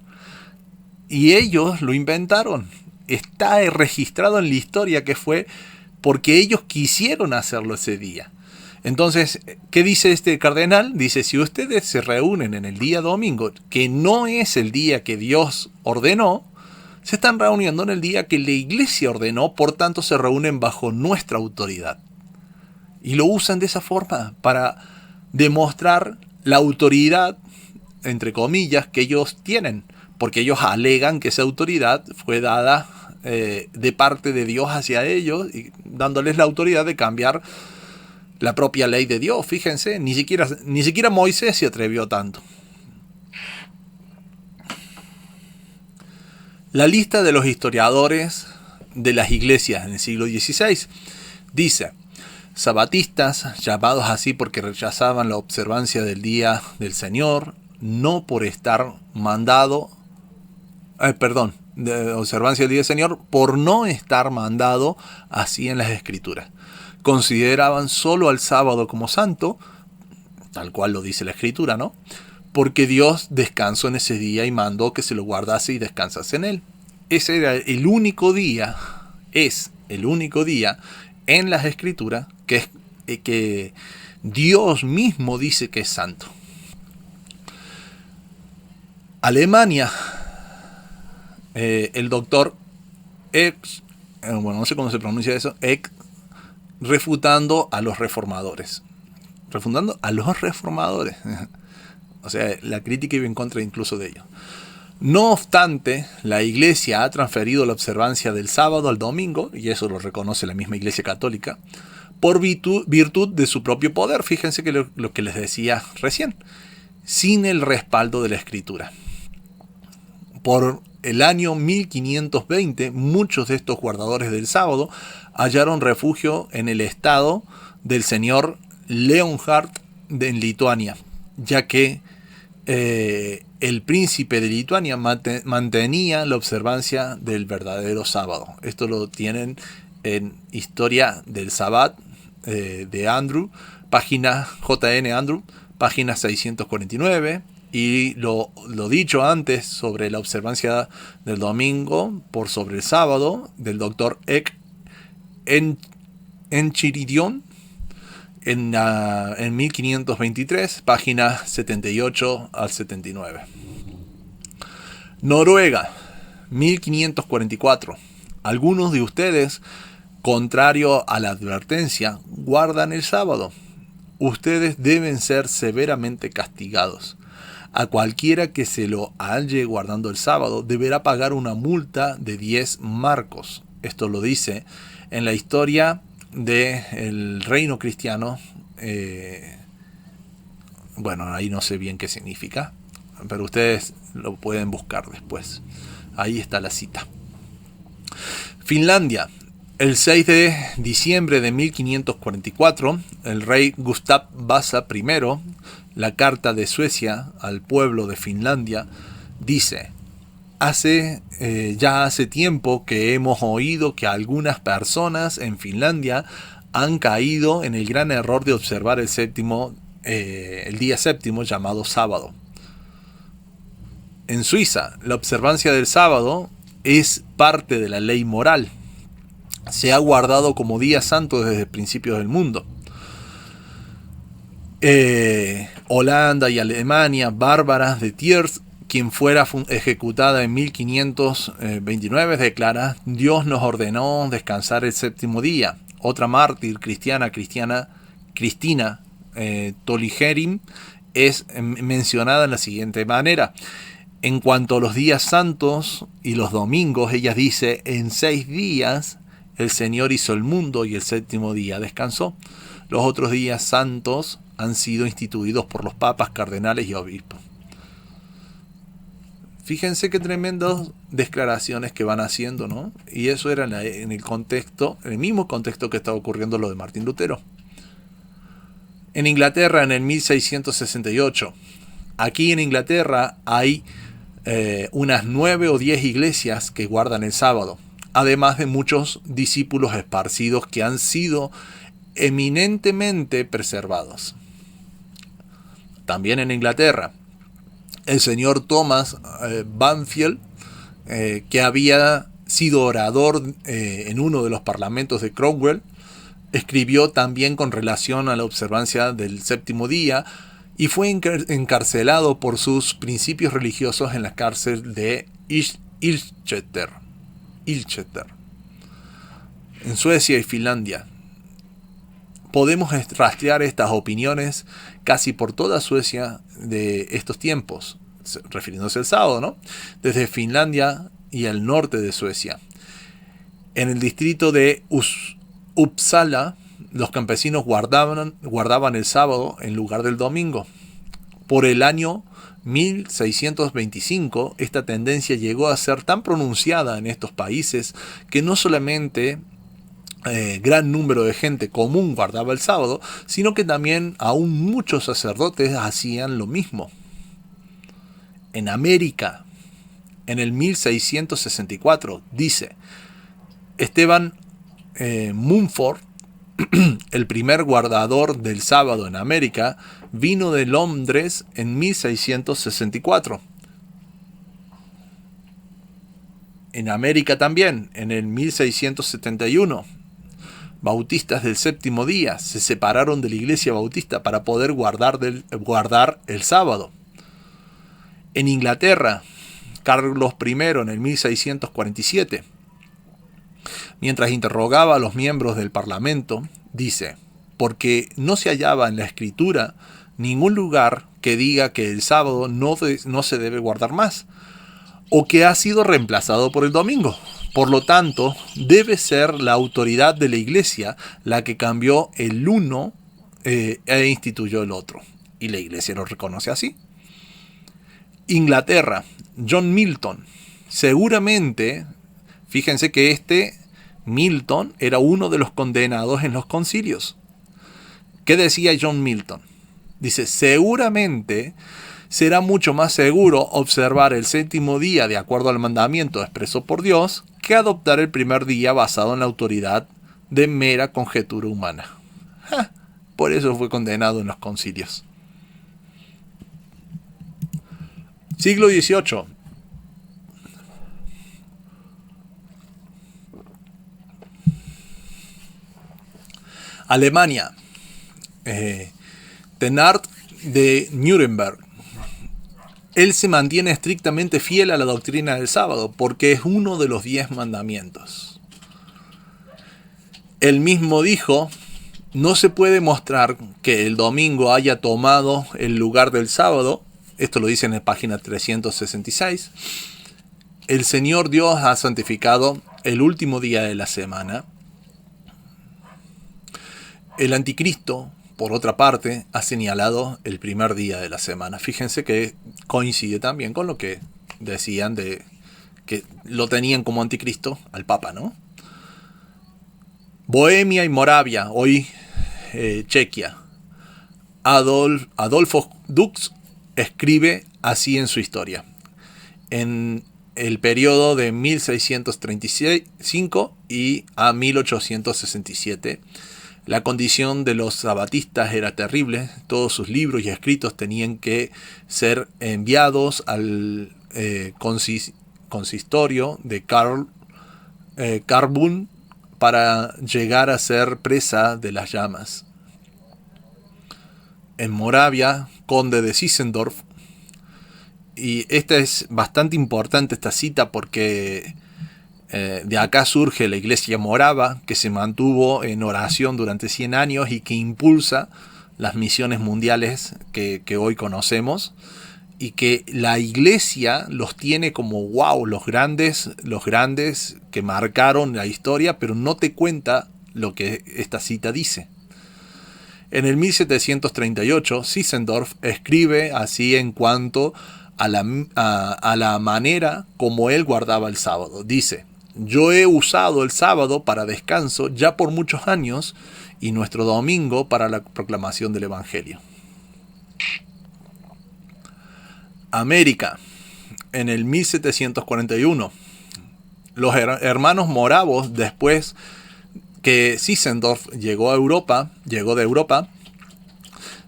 Y ellos lo inventaron. Está registrado en la historia que fue porque ellos quisieron hacerlo ese día. Entonces, ¿qué dice este cardenal? Dice, si ustedes se reúnen en el día domingo, que no es el día que Dios ordenó, se están reuniendo en el día que la Iglesia ordenó, por tanto se reúnen bajo nuestra autoridad. Y lo usan de esa forma para demostrar la autoridad, entre comillas, que ellos tienen, porque ellos alegan que esa autoridad fue dada de parte de Dios hacia ellos, y dándoles la autoridad de cambiar la propia ley de Dios. Fíjense, ni siquiera Moisés se atrevió tanto. La lista de los historiadores de las iglesias en el siglo XVI dice: sabatistas, llamados así porque rechazaban la observancia del día del Señor, no por estar mandado, de observancia del día del Señor, por no estar mandado así en las Escrituras. Consideraban solo al sábado como santo, tal cual lo dice la Escritura, ¿no? Porque Dios descansó en ese día y mandó que se lo guardase y descansase en él. Ese era el único día, es el único día en las Escrituras que Dios mismo dice que es santo. Alemania, el doctor Eck, no sé cómo se pronuncia eso, Eck, refutando a los reformadores. Refutando a los reformadores. O sea, la crítica iba en contra incluso de ellos. No obstante, la Iglesia ha transferido la observancia del sábado al domingo, y eso lo reconoce la misma Iglesia Católica, por virtud de su propio poder. Fíjense que lo que les decía recién, sin el respaldo de la Escritura. Por el año 1520, muchos de estos guardadores del sábado hallaron refugio en el estado del señor Leonhard en Lituania, ya que el príncipe de Lituania mantenía la observancia del verdadero sábado. Esto lo tienen en Historia del Sabbat de Andrew, página JN Andrew, página 649. Y lo dicho antes sobre la observancia del domingo por sobre el sábado del doctor Eck Enchiridion en 1523, páginas 78 al 79. Noruega, 1544. Algunos de ustedes, contrario a la advertencia, guardan el sábado. Ustedes deben ser severamente castigados. A cualquiera que se lo halle guardando el sábado deberá pagar una multa de 10 marcos. Esto lo dice en la historia del reino cristiano. Bueno, ahí no sé bien qué significa, pero ustedes lo pueden buscar después. Ahí está la cita. Finlandia. El 6 de diciembre de 1544, el rey Gustav Vasa I, la carta de Suecia al pueblo de Finlandia, dice: ya hace tiempo que hemos oído que algunas personas en Finlandia han caído en el gran error de observar el día séptimo llamado sábado. En Suiza, la observancia del sábado es parte de la ley moral. Se ha guardado como día santo desde principios del mundo. Holanda y Alemania, Bárbara de Thiers, quien fuera ejecutada en 1529, declara: Dios nos ordenó descansar el séptimo día. Otra mártir Cristina Toligerim es mencionada en la siguiente manera: en cuanto a los días santos y los domingos, ella dice: en 6 días el Señor hizo el mundo y el séptimo día descansó. Los otros días santos han sido instituidos por los papas, cardenales y obispos. Fíjense qué tremendas declaraciones que van haciendo, ¿no? Y eso era en el mismo contexto que estaba ocurriendo lo de Martín Lutero. En Inglaterra, en el 1668, aquí en Inglaterra hay unas 9 o 10 iglesias que guardan el sábado, además de muchos discípulos esparcidos que han sido eminentemente preservados. También en Inglaterra, el señor Thomas Banfield, que había sido orador en uno de los parlamentos de Cromwell, escribió también con relación a la observancia del séptimo día y fue encarcelado por sus principios religiosos en la cárcel de Ilchester, en Suecia y Finlandia. Podemos rastrear estas opiniones casi por toda Suecia de estos tiempos, refiriéndose al sábado, ¿no? Desde Finlandia y el norte de Suecia. En el distrito de Uppsala, los campesinos guardaban el sábado en lugar del domingo. Por el año 1625, esta tendencia llegó a ser tan pronunciada en estos países que no solamente gran número de gente común guardaba el sábado, sino que también aún muchos sacerdotes hacían lo mismo. En América, en el 1664, dice Esteban Mumford, el primer guardador del sábado en América, vino de Londres en 1664. En América también, en el 1671, bautistas del séptimo día se separaron de la iglesia bautista para poder guardar el sábado. En Inglaterra, Carlos I en el 1647, mientras interrogaba a los miembros del Parlamento, dice: porque no se hallaba en la Escritura ningún lugar que diga que el sábado no se debe guardar más, o que ha sido reemplazado por el domingo. Por lo tanto, debe ser la autoridad de la iglesia la que cambió el uno e instituyó el otro. Y la iglesia lo reconoce así. Inglaterra, John Milton. Seguramente, fíjense que Milton era uno de los condenados en los concilios. ¿Qué decía John Milton? Dice, seguramente será mucho más seguro observar el séptimo día de acuerdo al mandamiento expreso por Dios que adoptar el primer día basado en la autoridad de mera conjetura humana. Por eso fue condenado en los concilios. Siglo XVIII. Alemania. Thenard de Nuremberg. Él se mantiene estrictamente fiel a la doctrina del sábado porque es uno de los 10 mandamientos. Él mismo dijo, no se puede mostrar que el domingo haya tomado el lugar del sábado. Esto lo dice en la página 366. El Señor Dios ha santificado el último día de la semana. El anticristo, por otra parte, ha señalado el primer día de la semana. Fíjense que coincide también con lo que decían de que lo tenían como anticristo al Papa, ¿no? Bohemia y Moravia, hoy Chequia. Adolfo Dux escribe así en su historia. En el periodo de 1635 y a 1867, la condición de los sabatistas era terrible. Todos sus libros y escritos tenían que ser enviados al consistorio de Carbon para llegar a ser presa de las llamas. En Moravia, conde de Sissendorf, y esta es bastante importante esta cita porque de acá surge la iglesia morava, que se mantuvo en oración durante 100 años y que impulsa las misiones mundiales que hoy conocemos, y que la iglesia los tiene como wow, los grandes que marcaron la historia, pero no te cuenta lo que esta cita dice. En el 1738, Sissendorf escribe así en cuanto a la manera como él guardaba el sábado. Dice, yo he usado el sábado para descanso ya por muchos años y nuestro domingo para la proclamación del Evangelio. América, en el 1741, los hermanos moravos, después que Sissendorf llegó de Europa,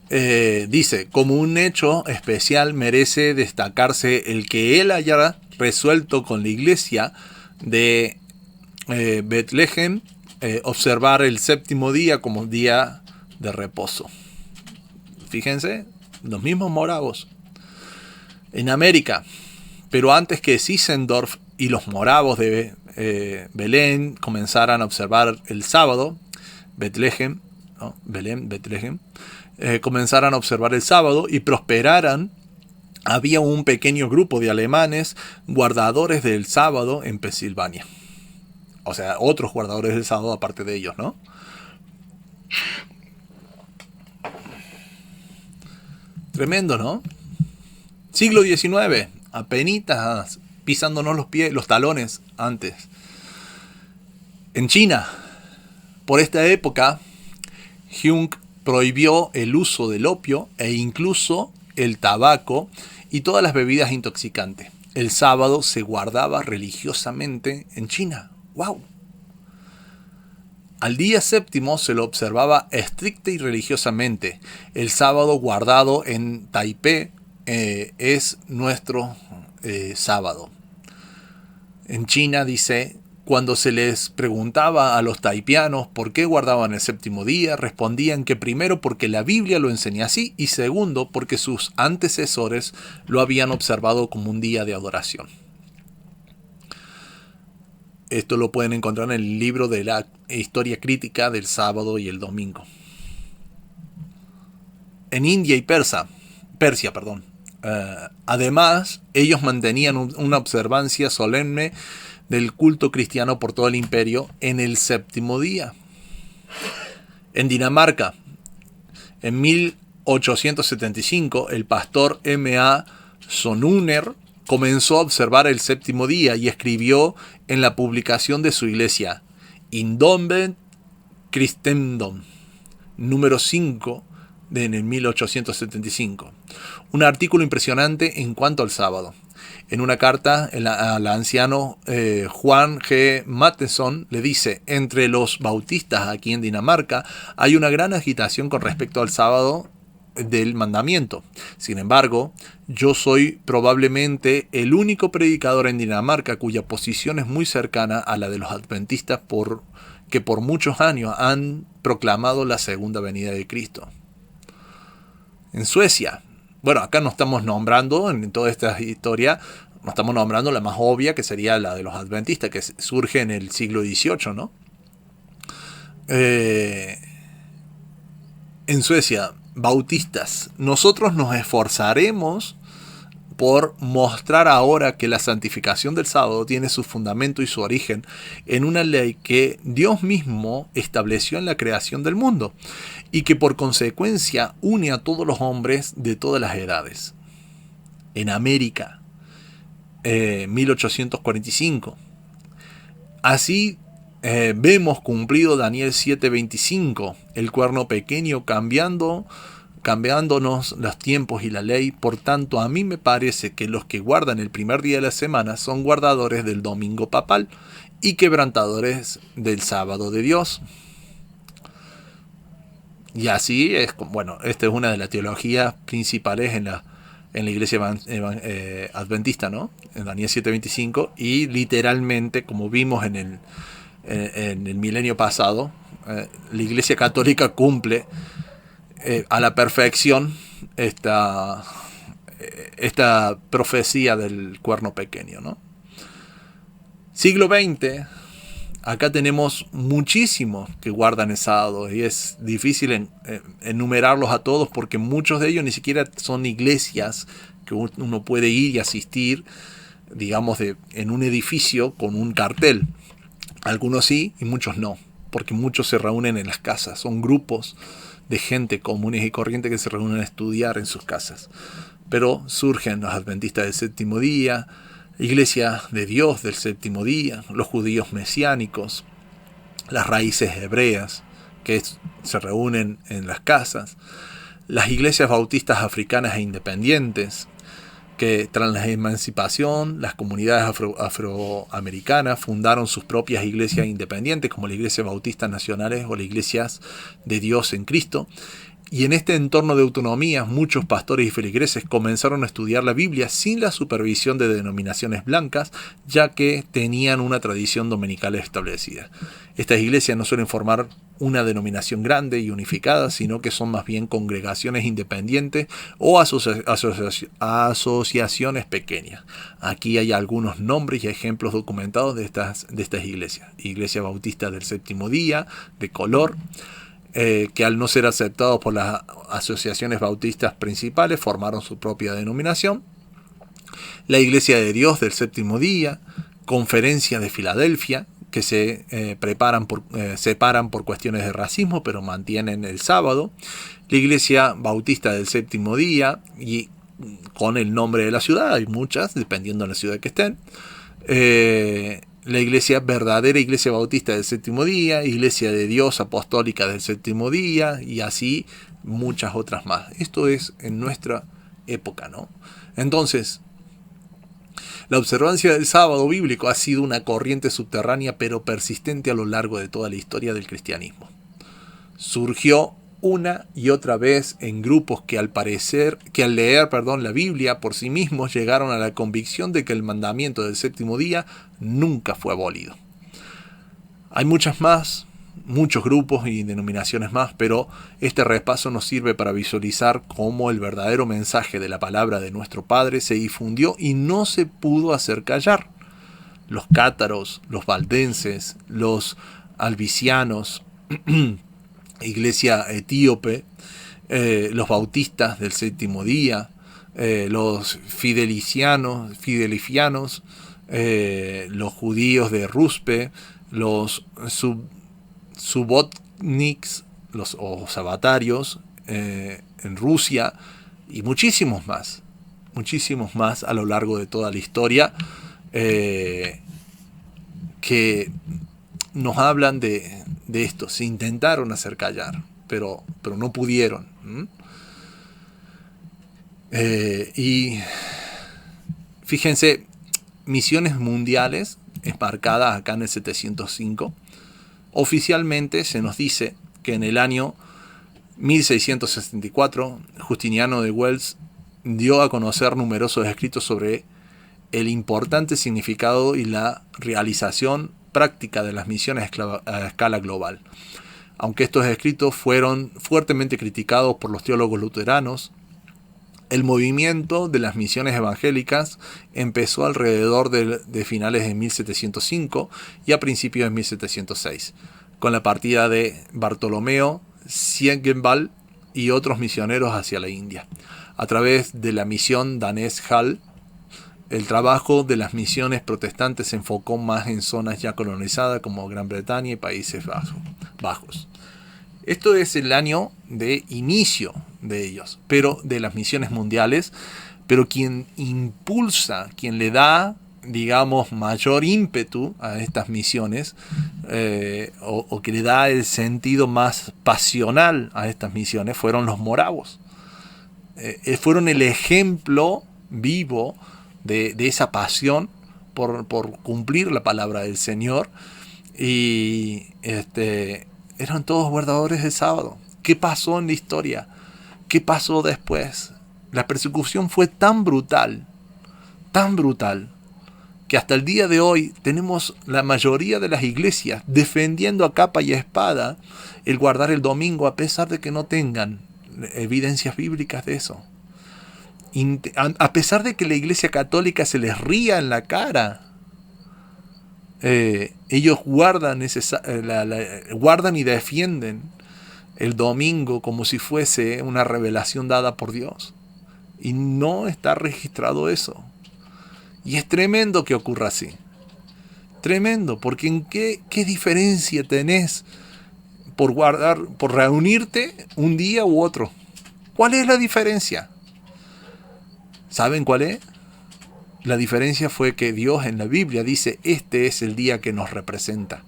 dice, como un hecho especial merece destacarse el que él haya resuelto con la iglesia de Betlehem observar el séptimo día como día de reposo. Fíjense, los mismos moravos. En América, pero antes que Sissendorf y los moravos de Belén comenzaran a observar el sábado, Betlehem, comenzaran a observar el sábado y prosperaran, había un pequeño grupo de alemanes guardadores del sábado en Pensilvania. O sea, otros guardadores del sábado aparte de ellos, ¿no? Tremendo, ¿no? Siglo XIX, apenitas pisándonos los pies, los talones antes. En China, por esta época, Jung prohibió el uso del opio e incluso el tabaco y todas las bebidas intoxicantes. El sábado se guardaba religiosamente en China. ¡Wow! Al día séptimo se lo observaba estricta y religiosamente. El sábado guardado en Taipei es nuestro sábado. En China dice, cuando se les preguntaba a los taipianos por qué guardaban el séptimo día, respondían que primero porque la Biblia lo enseña así y segundo porque sus antecesores lo habían observado como un día de adoración. Esto lo pueden encontrar en el libro de la historia crítica del sábado y el domingo. En India y Persia, además, ellos mantenían una observancia solemne del culto cristiano por todo el imperio en el séptimo día. En Dinamarca, en 1875, el pastor M.A. Sonuner comenzó a observar el séptimo día y escribió en la publicación de su iglesia, Indomben Christendom, número 5, en el 1875. Un artículo impresionante en cuanto al sábado. En una carta, al anciano Juan G. Matheson le dice: entre los bautistas aquí en Dinamarca hay una gran agitación con respecto al sábado del mandamiento. Sin embargo, yo soy probablemente el único predicador en Dinamarca cuya posición es muy cercana a la de los adventistas que por muchos años han proclamado la segunda venida de Cristo. En Suecia, bueno, acá no estamos nombrando, en toda esta historia, no estamos nombrando la más obvia, que sería la de los adventistas, que surge en el siglo XVIII, ¿no? En Suecia, bautistas, nosotros nos esforzaremos por mostrar ahora que la santificación del sábado tiene su fundamento y su origen en una ley que Dios mismo estableció en la creación del mundo y que por consecuencia une a todos los hombres de todas las edades. En América, 1845. Así vemos cumplido Daniel 7:25, el cuerno pequeño cambiándonos los tiempos y la ley. Por tanto, a mí me parece que los que guardan el primer día de la semana son guardadores del domingo papal y quebrantadores del sábado de Dios. Y así es, bueno, esta es una de las teologías principales en la iglesia adventista, ¿no? En Daniel 7:25, y literalmente, como vimos en el milenio pasado, la iglesia católica cumple a la perfección esta profecía del cuerno pequeño, ¿no? Siglo XX, acá tenemos muchísimos que guardan el sábado y es difícil enumerarlos a todos porque muchos de ellos ni siquiera son iglesias que uno puede ir y asistir, digamos, en un edificio con un cartel. Algunos sí y muchos no, porque muchos se reúnen en las casas, son grupos de gente comunes y corrientes que se reúnen a estudiar en sus casas. Pero surgen los adventistas del séptimo día, Iglesia de Dios del séptimo día, los judíos mesiánicos, las raíces hebreas que se reúnen en las casas, las iglesias bautistas africanas e independientes, que tras la emancipación, las comunidades afroamericanas fundaron sus propias iglesias independientes, como la Iglesia Bautistas Nacionales o las Iglesias de Dios en Cristo. Y en este entorno de autonomía, muchos pastores y feligreses comenzaron a estudiar la Biblia sin la supervisión de denominaciones blancas, ya que tenían una tradición dominical establecida. Estas iglesias no suelen formar una denominación grande y unificada, sino que son más bien congregaciones independientes o asociaciones pequeñas. Aquí hay algunos nombres y ejemplos documentados de estas iglesias. Iglesia Bautista del Séptimo Día, de color, que al no ser aceptados por las asociaciones bautistas principales formaron su propia denominación. La Iglesia de Dios del Séptimo Día, Conferencia de Filadelfia, que se separan por cuestiones de racismo, pero mantienen el sábado. La Iglesia Bautista del Séptimo Día, y con el nombre de la ciudad, hay muchas, dependiendo de la ciudad que estén. La verdadera Iglesia Bautista del Séptimo Día, Iglesia de Dios Apostólica del Séptimo Día, y así muchas otras más. Esto es en nuestra época, ¿no? Entonces, la observancia del sábado bíblico ha sido una corriente subterránea pero persistente a lo largo de toda la historia del cristianismo. Surgió una y otra vez en grupos que al leer la Biblia por sí mismos llegaron a la convicción de que el mandamiento del séptimo día nunca fue abolido. Hay muchos grupos y denominaciones más, pero este repaso nos sirve para visualizar cómo el verdadero mensaje de la palabra de nuestro Padre se difundió y no se pudo hacer callar. Los cátaros, los valdenses, los albicianos, Iglesia etíope, los bautistas del séptimo día, los fidelifianos, los judíos de Ruspe, los subotniks, o sabatarios en Rusia, y muchísimos más a lo largo de toda la historia, que nos hablan de esto. Se intentaron hacer callar, pero no pudieron. Y fíjense, misiones mundiales marcadas acá en el 705. Oficialmente se nos dice que en el año 1664 Justiniano de Wells dio a conocer numerosos escritos sobre el importante significado y la realización práctica de las misiones a escala global. Aunque estos escritos fueron fuertemente criticados por los teólogos luteranos, el movimiento de las misiones evangélicas empezó alrededor de finales de 1705 y a principios de 1706, con la partida de Bartolomeo Siegenvald y otros misioneros hacia la India. A través de la misión danés Hall, el trabajo de las misiones protestantes se enfocó más en zonas ya colonizadas como Gran Bretaña y Países Bajos. Esto es el año de inicio de ellos, pero de las misiones mundiales, pero quien impulsa, quien le da, digamos, mayor ímpetu a estas misiones, o que le da el sentido más pasional a estas misiones, fueron los moravos. Fueron el ejemplo vivo de esa pasión por cumplir la palabra del Señor, y eran todos guardadores del sábado. ¿Qué pasó en la historia? ¿Qué pasó después? La persecución fue tan brutal, que hasta el día de hoy tenemos la mayoría de las iglesias defendiendo a capa y espada el guardar el domingo, a pesar de que no tengan evidencias bíblicas de eso. A pesar de que la Iglesia Católica se les ría en la cara, ellos guardan y defienden el domingo como si fuese una revelación dada por Dios. Y no está registrado eso. Y es tremendo que ocurra así. Tremendo, porque ¿en qué diferencia tenés por reunirte un día u otro? ¿Cuál es la diferencia? ¿Saben cuál es? La diferencia fue que Dios en la Biblia dice: este es el día que nos representa,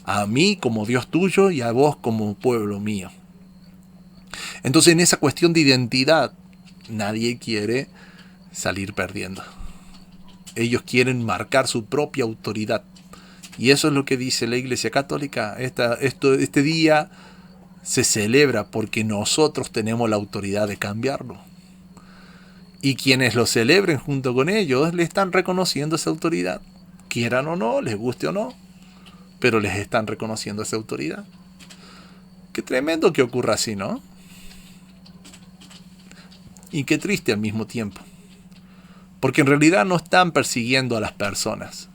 a mí como Dios tuyo y a vos como pueblo mío. Entonces, en esa cuestión de identidad, nadie quiere salir perdiendo. Ellos quieren marcar su propia autoridad. Y eso es lo que dice la Iglesia Católica. Este día se celebra porque nosotros tenemos la autoridad de cambiarlo. Y quienes lo celebren junto con ellos le están reconociendo esa autoridad. Quieran o no, les guste o no, pero les están reconociendo esa autoridad. Qué tremendo que ocurra así, ¿no? Y qué triste al mismo tiempo. Porque en realidad no están persiguiendo a las personas.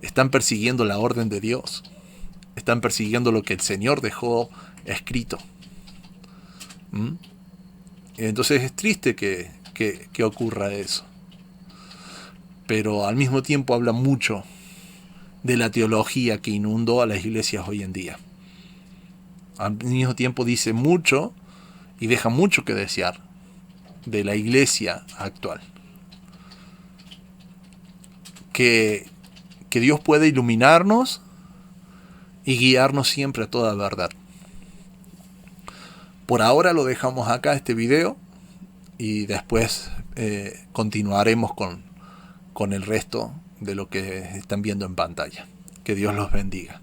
Están persiguiendo la orden de Dios. Están persiguiendo lo que el Señor dejó escrito. Entonces es triste que ocurra eso. Pero al mismo tiempo habla mucho de la teología que inundó a las iglesias hoy en día. Al mismo tiempo dice mucho y deja mucho que desear de la iglesia actual. Que Dios pueda iluminarnos y guiarnos siempre a toda verdad. Por ahora lo dejamos acá, este video, y después continuaremos con el resto de lo que están viendo en pantalla. Que Dios los bendiga.